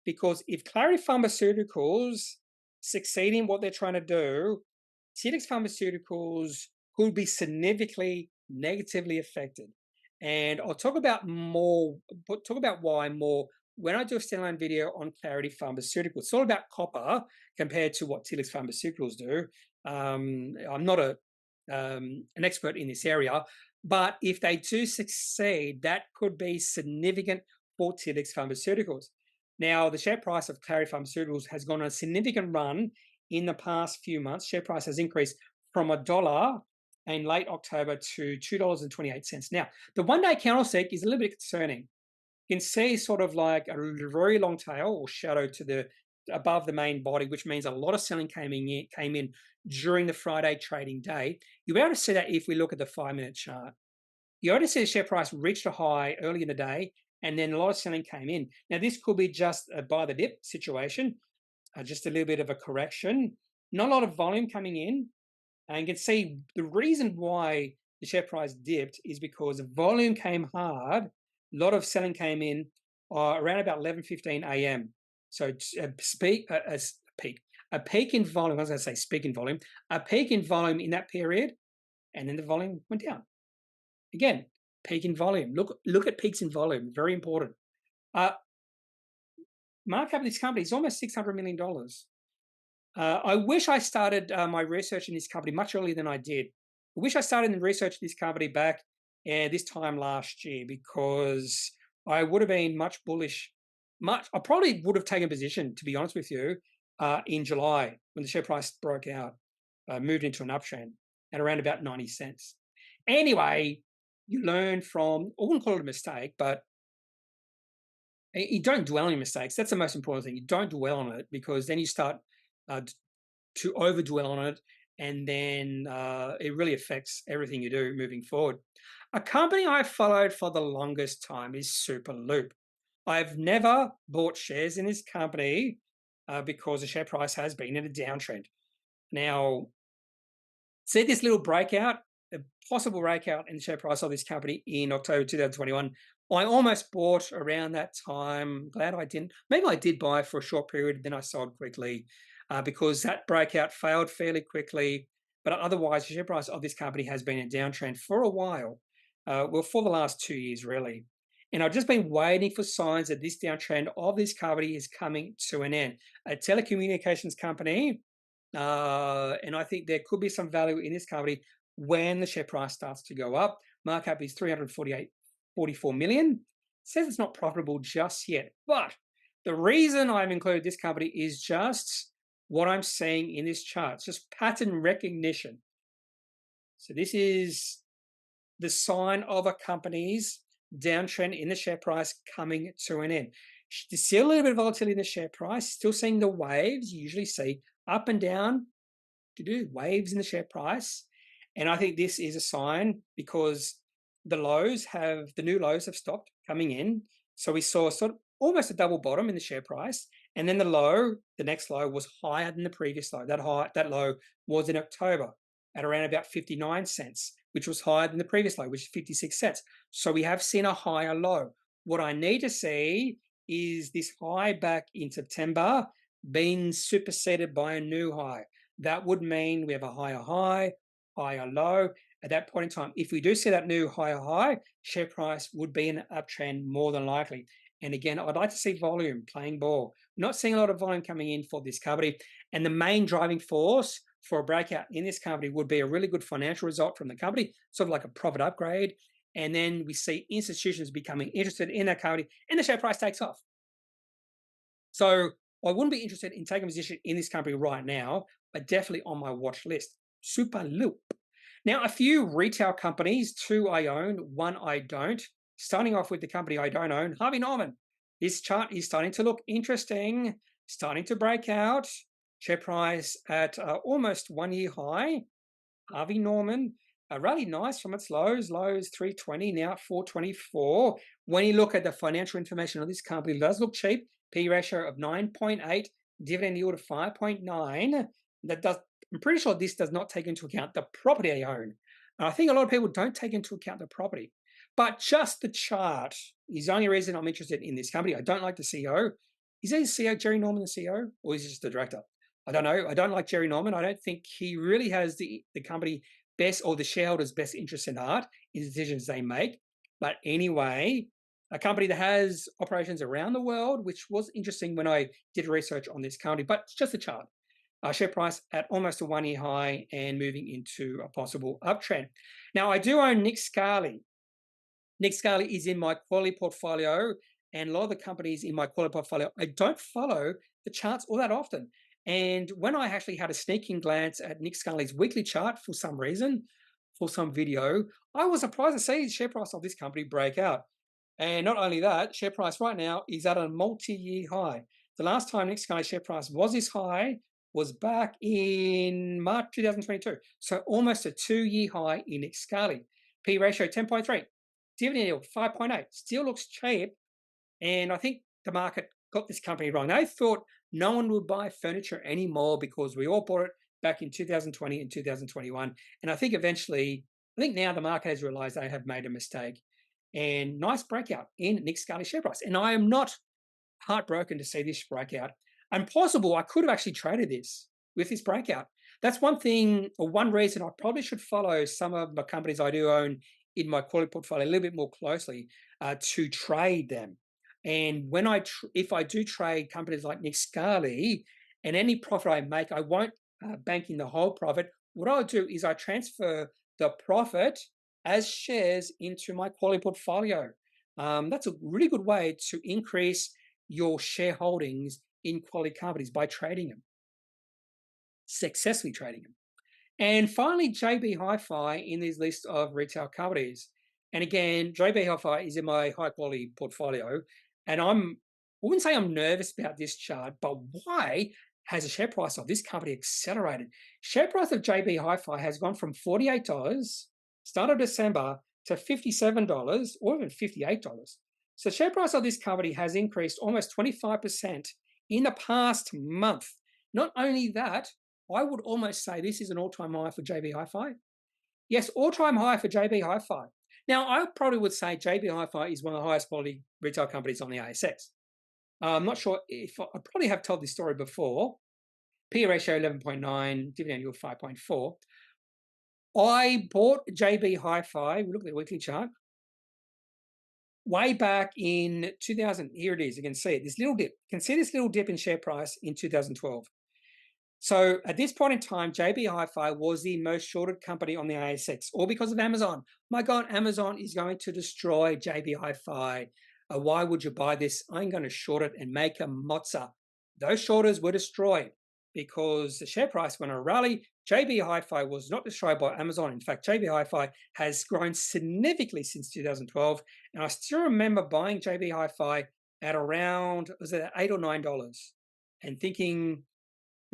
Because if Clarity Pharmaceuticals succeed in what they're trying to do, Telix Pharmaceuticals could be significantly negatively affected. And I'll talk about why more when I do a standalone video on Clarity Pharmaceuticals. It's all about copper compared to what Telix Pharmaceuticals do. I'm not an expert in this area, but if they do succeed, that could be significant for Telix Pharmaceuticals. Now, the share price of Clarity Pharmaceuticals has gone on a significant run in the past few months. Share price has increased from $1 in late October to $2.28. Now, the one-day candlestick is a little bit concerning. You can see sort of like a very long tail or shadow to the above the main body, which means a lot of selling came in during the Friday trading day. You'll be able to see that if we look at the 5-minute chart. You already see the share price reached a high early in the day, and then a lot of selling came in. Now, this could be just a buy the dip situation, just a little bit of a correction, not a lot of volume coming in. And you can see the reason why the share price dipped is because the volume came hard. A lot of selling came in around about 11:15 a.m. So a peak in volume. I was going to say speak in volume. A peak in volume in that period, and then the volume went down. Again, peak in volume. Look at peaks in volume. Very important. Market cap of this company is almost $600 million. I wish I started my research in this company much earlier than I did. I wish I started the research in this company back this time last year, because I would have been much bullish. I probably would have taken a position, to be honest with you, in July when the share price broke out, moved into an uptrend at around about 90 cents. Anyway, you learn from, I wouldn't call it a mistake, but you don't dwell on your mistakes. That's the most important thing. You don't dwell on it, because then you start to over dwell on it, and then it really affects everything you do moving forward. A company I've followed for the longest time is Superloop. I've never bought shares in this company because the share price has been in a downtrend. Now, see this little breakout, a possible breakout in the share price of this company in October 2021. I almost bought around that time. Glad I didn't. Maybe I did buy for a short period, then I sold quickly because that breakout failed fairly quickly. But otherwise, the share price of this company has been in a downtrend for a while. Well, for the last 2 years, really. And I've just been waiting for signs that this downtrend of this company is coming to an end. A telecommunications company, and I think there could be some value in this company when the share price starts to go up. Market cap is 344 million. It says it's not profitable just yet, but the reason I've included this company is just what I'm seeing in this chart. It's just pattern recognition. So this is the sign of a company's downtrend in the share price coming to an end. Still a little bit of volatility in the share price, still seeing the waves. You usually see up and down, waves in the share price. And I think this is a sign, because the new lows have stopped coming in. So we saw sort of almost a double bottom in the share price. And then the next low was higher than the previous low. That low was in October at around about 59 cents, which was higher than the previous low, which is 56 cents. So we have seen a higher low. What I need to see is this high back in September being superseded by a new high. That would mean we have a higher high, higher low. At that point in time, if we do see that new higher high, share price would be in an uptrend more than likely. And again, I'd like to see volume playing ball. Not seeing a lot of volume coming in for this company. And the main driving force for a breakout in this company would be a really good financial result from the company, sort of like a profit upgrade. And then we see institutions becoming interested in that company, and the share price takes off. So I wouldn't be interested in taking a position in this company right now, but definitely on my watch list. Superloop. Now, a few retail companies, 2 I own, 1 I don't. Starting off with the company I don't own, Harvey Norman. This chart is starting to look interesting, starting to break out. Share price at almost 1 year high. Harvey Norman, really nice from its lows 320, now 424. When you look at the financial information of this company, it does look cheap. P ratio of 9.8, dividend yield of 5.9. I'm pretty sure this does not take into account the property I own. And I think a lot of people don't take into account the property. But just the chart is the only reason I'm interested in this company. I don't like the CEO. Is the CEO, Jerry Norman, the CEO? Or is he just the director? I don't know. I don't like Jerry Norman. I don't think he really has the company best, or the shareholders' best interest in heart in the decisions they make. But anyway, a company that has operations around the world, which was interesting when I did research on this company, but it's just a chart. Share price at almost a 1 year high and moving into a possible uptrend. Now, I do own Scali. Scali is in my quality portfolio, and a lot of the companies in my quality portfolio, I don't follow the charts all that often. And when I actually had a sneaking glance at Scali's weekly chart for some reason, for some video, I was surprised to see the share price of this company break out. And not only that, share price right now is at a multi-year high. The last time Scali's share price was this high was back in March 2022. So almost a 2-year high in Scali. P ratio 10.3. Dividend yield 5.8. Still looks cheap, And I think the market got this company wrong. They thought no one would buy furniture anymore because we all bought it back in 2020 and 2021. And I think eventually, I think now the market has realized they have made a mistake. And nice breakout in Nick Scali's share price. And I am not heartbroken to see this breakout. And possible, I could have actually traded this with this breakout. That's one thing, or one reason I probably should follow some of the companies I do own in my quality portfolio a little bit more closely to trade them. And when if I do trade companies like Nick Scali, and any profit I make, I won't bank in the whole profit. What I'll do is I transfer the profit as shares into my quality portfolio. That's a really good way to increase your shareholdings in quality companies by trading them, successfully trading them. And finally, JB Hi-Fi in this list of retail companies. And again, JB Hi-Fi is in my high quality portfolio. And I wouldn't say I'm nervous about this chart, but why has the share price of this company accelerated? Share price of JB Hi-Fi has gone from $48 start of December to $57 or even $58. So share price of this company has increased almost 25% in the past month. Not only that, I would almost say this is an all-time high for JB Hi-Fi. Yes, all-time high for JB Hi-Fi. Now, I probably would say JB Hi-Fi is one of the highest quality retail companies on the ASX. I'm not sure if I probably have told this story before. P/E ratio 11.9, dividend yield 5.4. I bought JB Hi-Fi. We look at the weekly chart. Way back in 2000, here it is. You can see it. This little dip. You can see this little dip in share price in 2012. So at this point in time, JB Hi-Fi was the most shorted company on the ASX, all because of Amazon. My God, Amazon is going to destroy JB Hi-Fi. Why would you buy this? I'm going to short it and make a mozza. Those shorters were destroyed because the share price went on a rally. JB Hi-Fi was not destroyed by Amazon. In fact, JB Hi-Fi has grown significantly since 2012. And I still remember buying JB Hi-Fi at around, was it $8 or $9? And thinking,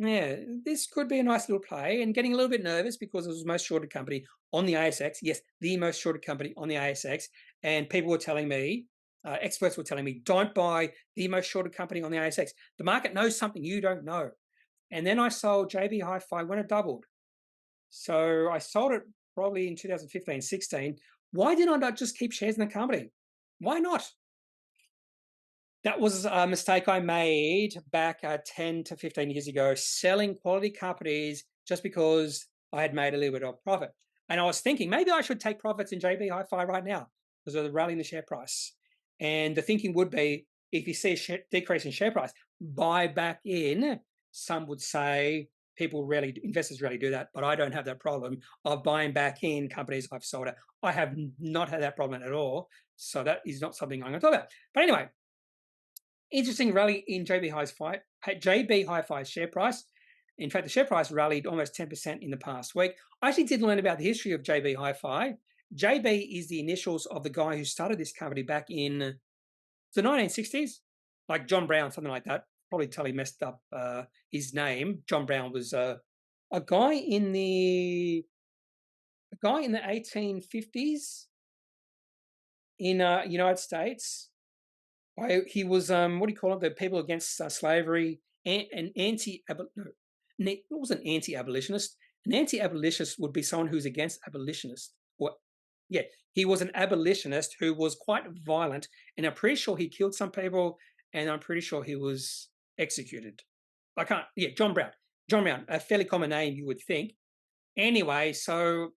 yeah, this could be a nice little play, and getting a little bit nervous because it was the most shorted company on the ASX. Yes, the most shorted company on the ASX. And people were telling me, experts were telling me, don't buy the most shorted company on the ASX. The market knows something you don't know. And then I sold JB Hi-Fi when it doubled. So I sold it probably in 2015, 16. Why did I not just keep shares in the company? Why not? That was a mistake I made back 10 to 15 years ago, selling quality companies just because I had made a little bit of profit. And I was thinking maybe I should take profits in JB Hi-Fi right now because of the rally in the share price. And the thinking would be, if you see a decrease in share price, buy back in. Some would say investors rarely do that, but I don't have that problem of buying back in companies I've sold at. I have not had that problem at all. So that is not something I'm going to talk about. But anyway, interesting rally in JB Hi-Fi's share price. In fact, the share price rallied almost 10% in the past week. I actually did learn about the history of JB Hi-Fi. JB is the initials of the guy who started this company back in the 1960s, like John Brown, something like that. Probably totally messed up his name. John Brown was a guy in the 1850s in United States. He was what do you call it? The people against slavery, an it wasn't anti-abolitionist. An anti-abolitionist would be someone who's against abolitionists. He was an abolitionist who was quite violent, and I'm pretty sure he killed some people, and I'm pretty sure he was executed. John Brown. John Brown, a fairly common name, you would think. Anyway, so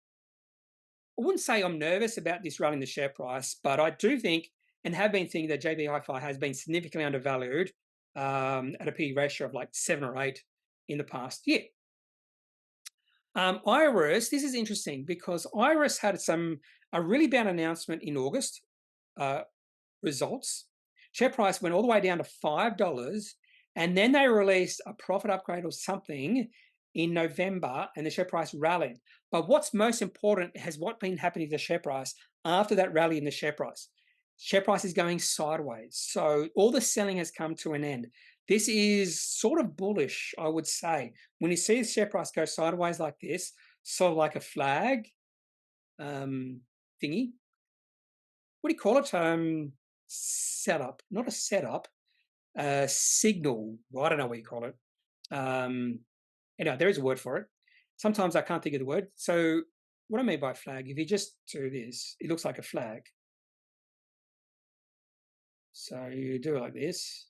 I wouldn't say I'm nervous about this rally in the share price, but I do think and have been thinking that JB Hi-Fi has been significantly undervalued at a P/E ratio of like 7 or 8 in the past year. Iress, this is interesting because Iress had a really bad announcement in August results. Share price went all the way down to $5, and then they released a profit upgrade or something in November, and the share price rallied. But what's most important has what been happening to the share price after that rally in the share price. Share price is going sideways. So all the selling has come to an end. This is sort of bullish, I would say. When you see the share price go sideways like this, sort of like a flag thingy. What do you call it? setup, not a setup, a signal. Well, I don't know what you call it. Anyway, there is a word for it. Sometimes I can't think of the word. So what I mean by flag, if you just do this, it looks like a flag. So you do it like this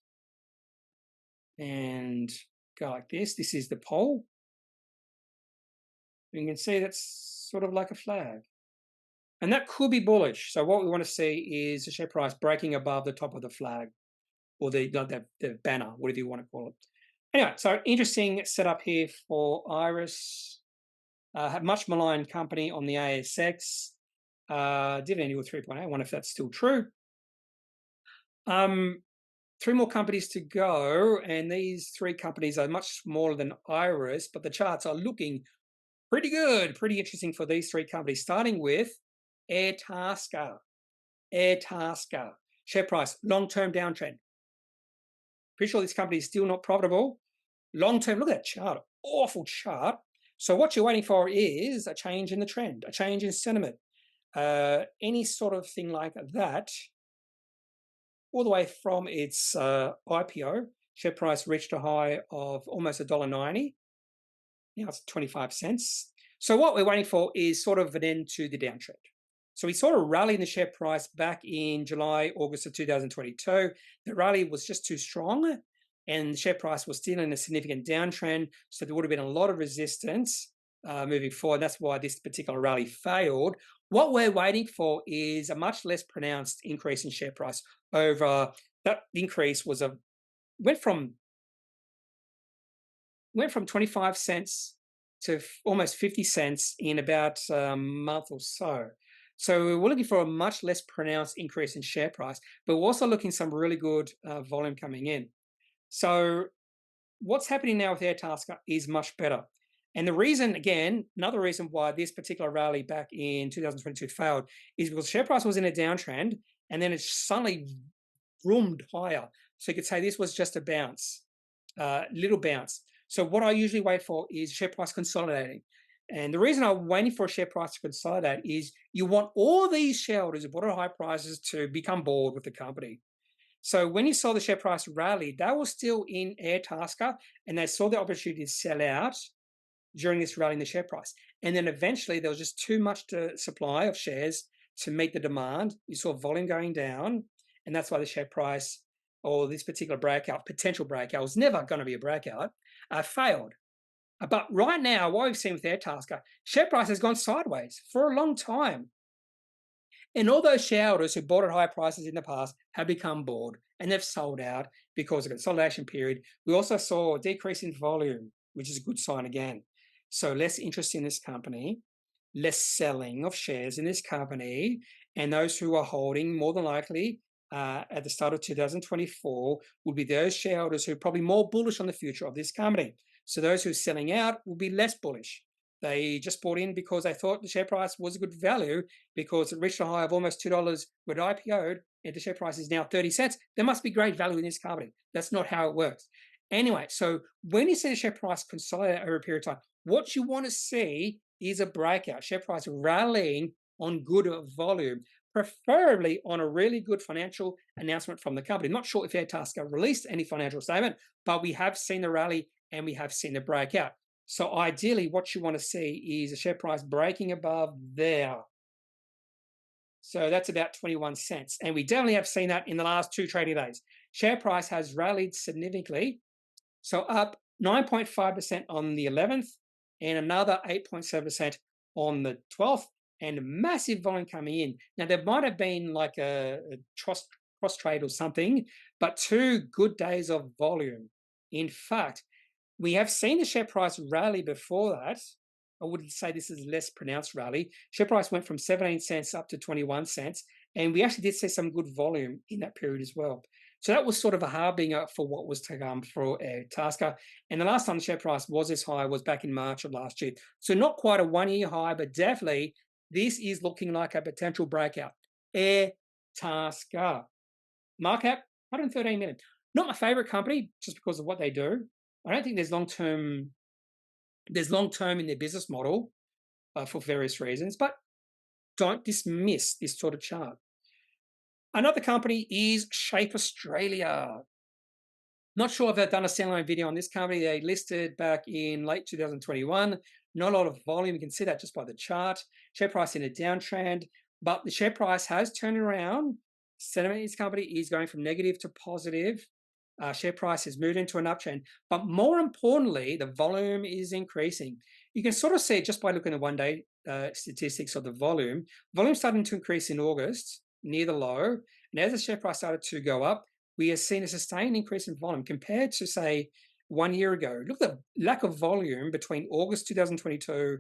and go like this. This is the pole. You can see that's sort of like a flag. And that could be bullish. So what we want to see is the share price breaking above the top of the flag or the banner, whatever you want to call it. Anyway, so interesting setup here for Iress. Much maligned company on the ASX. Dividend yield 3.8. I wonder if that's still true. 3 more companies to go, and these 3 companies are much smaller than Iress, but the charts are looking pretty good, pretty interesting for these 3 companies, starting with Airtasker. Airtasker. Share price, long-term downtrend. Pretty sure this company is still not profitable. Long-term, look at that chart, awful chart. So what you're waiting for is a change in the trend, a change in sentiment, any sort of thing like that. All the way from its IPO, share price reached a high of almost $1.90. Now it's 25 cents. So what we're waiting for is sort of an end to the downtrend. So we sort of rallied the share price back in July, August of 2022. The rally was just too strong and the share price was still in a significant downtrend. So there would have been a lot of resistance moving forward. That's why this particular rally failed. What we're waiting for is a much less pronounced increase in share price over that increase went from 25 cents to almost 50 cents in about a month or so. So we're looking for a much less pronounced increase in share price, but we're also looking some really good volume coming in. So what's happening now with Airtasker is much better. And the reason, again, another reason why this particular rally back in 2022 failed is because share price was in a downtrend and then it suddenly roomed higher. So you could say this was just a bounce, little bounce. So what I usually wait for is share price consolidating. And the reason I'm waiting for a share price to consolidate is you want all these shareholders who bought at high prices to become bored with the company. So when you saw the share price rally, they were still in Airtasker and they saw the opportunity to sell out during this rally in the share price. And then eventually there was just too much supply of shares to meet the demand. You saw volume going down, and that's why the share price or this particular breakout, potential breakout, was never going to be a breakout, failed. But right now, what we've seen with Airtasker, share price has gone sideways for a long time. And all those shareholders who bought at high prices in the past have become bored and they've sold out because of consolidation period. We also saw a decrease in volume, which is a good sign again. So less interest in this company, less selling of shares in this company, and those who are holding more than likely at the start of 2024 will be those shareholders who are probably more bullish on the future of this company. So those who are selling out will be less bullish. They just bought in because they thought the share price was a good value because it reached a high of almost $2 when it IPO'd and the share price is now 30 cents. There must be great value in this company. That's not how it works. Anyway, so when you see the share price consolidate over a period of time, what you want to see is a breakout, share price rallying on good volume, preferably on a really good financial announcement from the company. Not sure if Airtasker released any financial statement, but we have seen the rally and we have seen the breakout. So ideally, what you want to see is a share price breaking above there. So that's about 21 cents. And we definitely have seen that in the last 2 trading days. Share price has rallied significantly. So up 9.5% on the 11th and another 8.7% on the 12th, and massive volume coming in. Now, there might have been like a cross trade or something, but 2 good days of volume. In fact, we have seen the share price rally before that. I would say this is a less pronounced rally. Share price went from 17 cents up to 21 cents, and we actually did see some good volume in that period as well. So that was sort of a harbinger for what was to come for Airtasker. And the last time the share price was this high was back in March of last year. So not quite a 1-year high, but definitely this is looking like a potential breakout. Airtasker. Market cap, 113 million. Not my favorite company just because of what they do. I don't think there's long-term in their business model for various reasons, but don't dismiss this sort of chart. Another company is Shape Australia. Not sure if I've done a standalone video on this company. They listed back in late 2021. Not a lot of volume. You can see that just by the chart. Share price in a downtrend, but the share price has turned around. Sentiment in this company is going from negative to positive. Share price has moved into an uptrend, but more importantly, the volume is increasing. You can sort of see it just by looking at one-day statistics of the volume. Volume starting to increase in August near the low, and as the share price started to go up, we have seen a sustained increase in volume compared to, say, 1 year ago. Look at the lack of volume between August 2022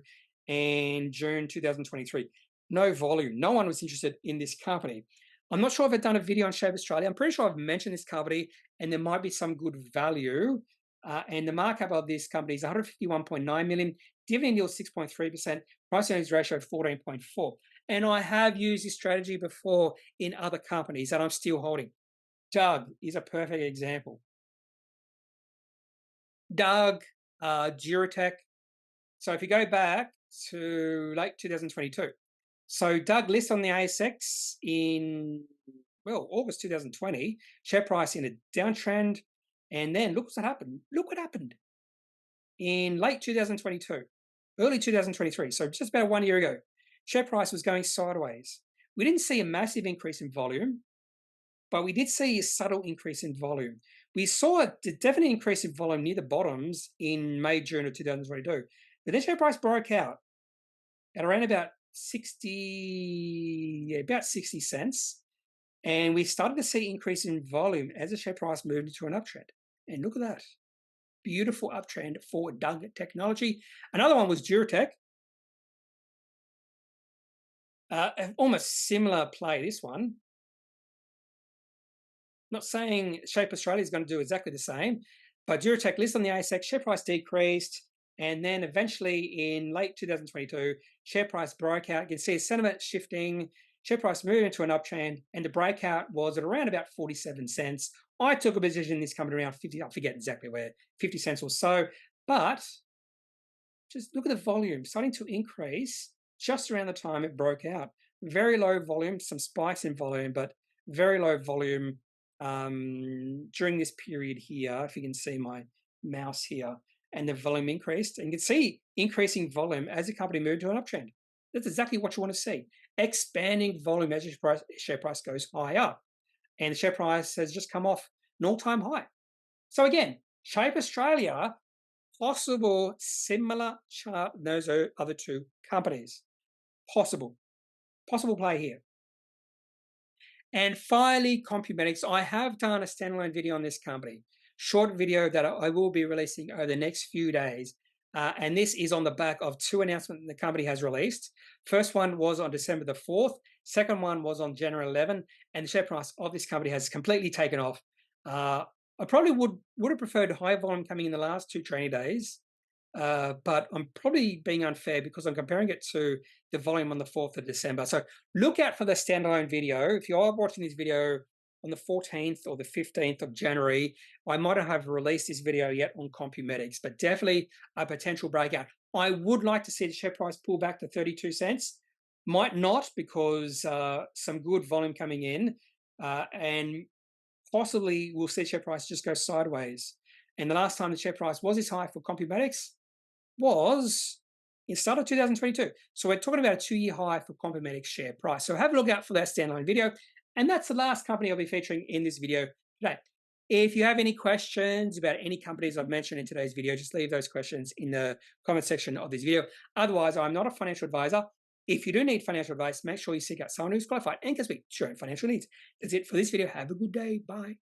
and June 2023. No volume. No one was interested in this company. I'm not sure if I've done a video on Shape Australia. I'm pretty sure I've mentioned this company, and there might be some good value. And the markup cap of this company is 151.9 million, dividend yield 6.3%, price earnings ratio of 14.4. And I have used this strategy before in other companies that I'm still holding. Doug is a perfect example. Doug, Duratec. So if you go back to late 2022, so Doug lists on the ASX in, well, August 2020, share price in a downtrend, and then look what happened. Look what happened in late 2022, early 2023, so just about 1 year ago. Share price was going sideways. We didn't see a massive increase in volume, but we did see a subtle increase in volume. We saw a definite increase in volume near the bottoms in May, June of 2022. But then share price broke out at around about 60 cents. And we started to see increase in volume as the share price moved into an uptrend. And look at that. Beautiful uptrend for Doug Technology. Another one was Duratec. Almost similar play, this one. Not saying Shape Australia is going to do exactly the same, but Duratec listed on the ASX, share price decreased, and then eventually in late 2022, share price broke out. You can see sentiment shifting, share price moved into an uptrend, and the breakout was at around about 47 cents. I took a position in this company around 50, I forget exactly where, 50 cents or so, but just look at the volume starting to increase just around the time it broke out. Very low volume, some spikes in volume, but very low volume during this period here. If you can see my mouse here, and the volume increased, and you can see increasing volume as the company moved to an uptrend. That's exactly what you want to see. Expanding volume as your share price goes higher. And the share price has just come off an all-time high. So again, Shape Australia, possible similar chart in those other two companies. Possible play here. And finally, Compumedics. I have done a standalone video on this company, short video that I will be releasing over the next few days. And this is on the back of two announcements the company has released. First one was on December the 4th. Second one was on January 11. And the share price of this company has completely taken off. I probably would have preferred high volume coming in the last two trading days. But I'm probably being unfair because I'm comparing it to the volume on the 4th of December. So look out for the standalone video. If you are watching this video on the 14th or the 15th of January, I might not have released this video yet on Compumedics, but definitely a potential breakout. I would like to see the share price pull back to 32 cents. Might not, because some good volume coming in, and possibly we'll see share price just go sideways. And the last time the share price was this high for Compumedics was in start of 2022. So we're talking about a 2-year high for Compumedics share price. So have a look out for that standalone video. And that's the last company I'll be featuring in this video today. If you have any questions about any companies I've mentioned in today's video, just leave those questions in the comment section of this video. Otherwise, I'm not a financial advisor. If you do need financial advice, make sure you seek out someone who's qualified and can speak to your own financial needs. That's it for this video. Have a good day. Bye.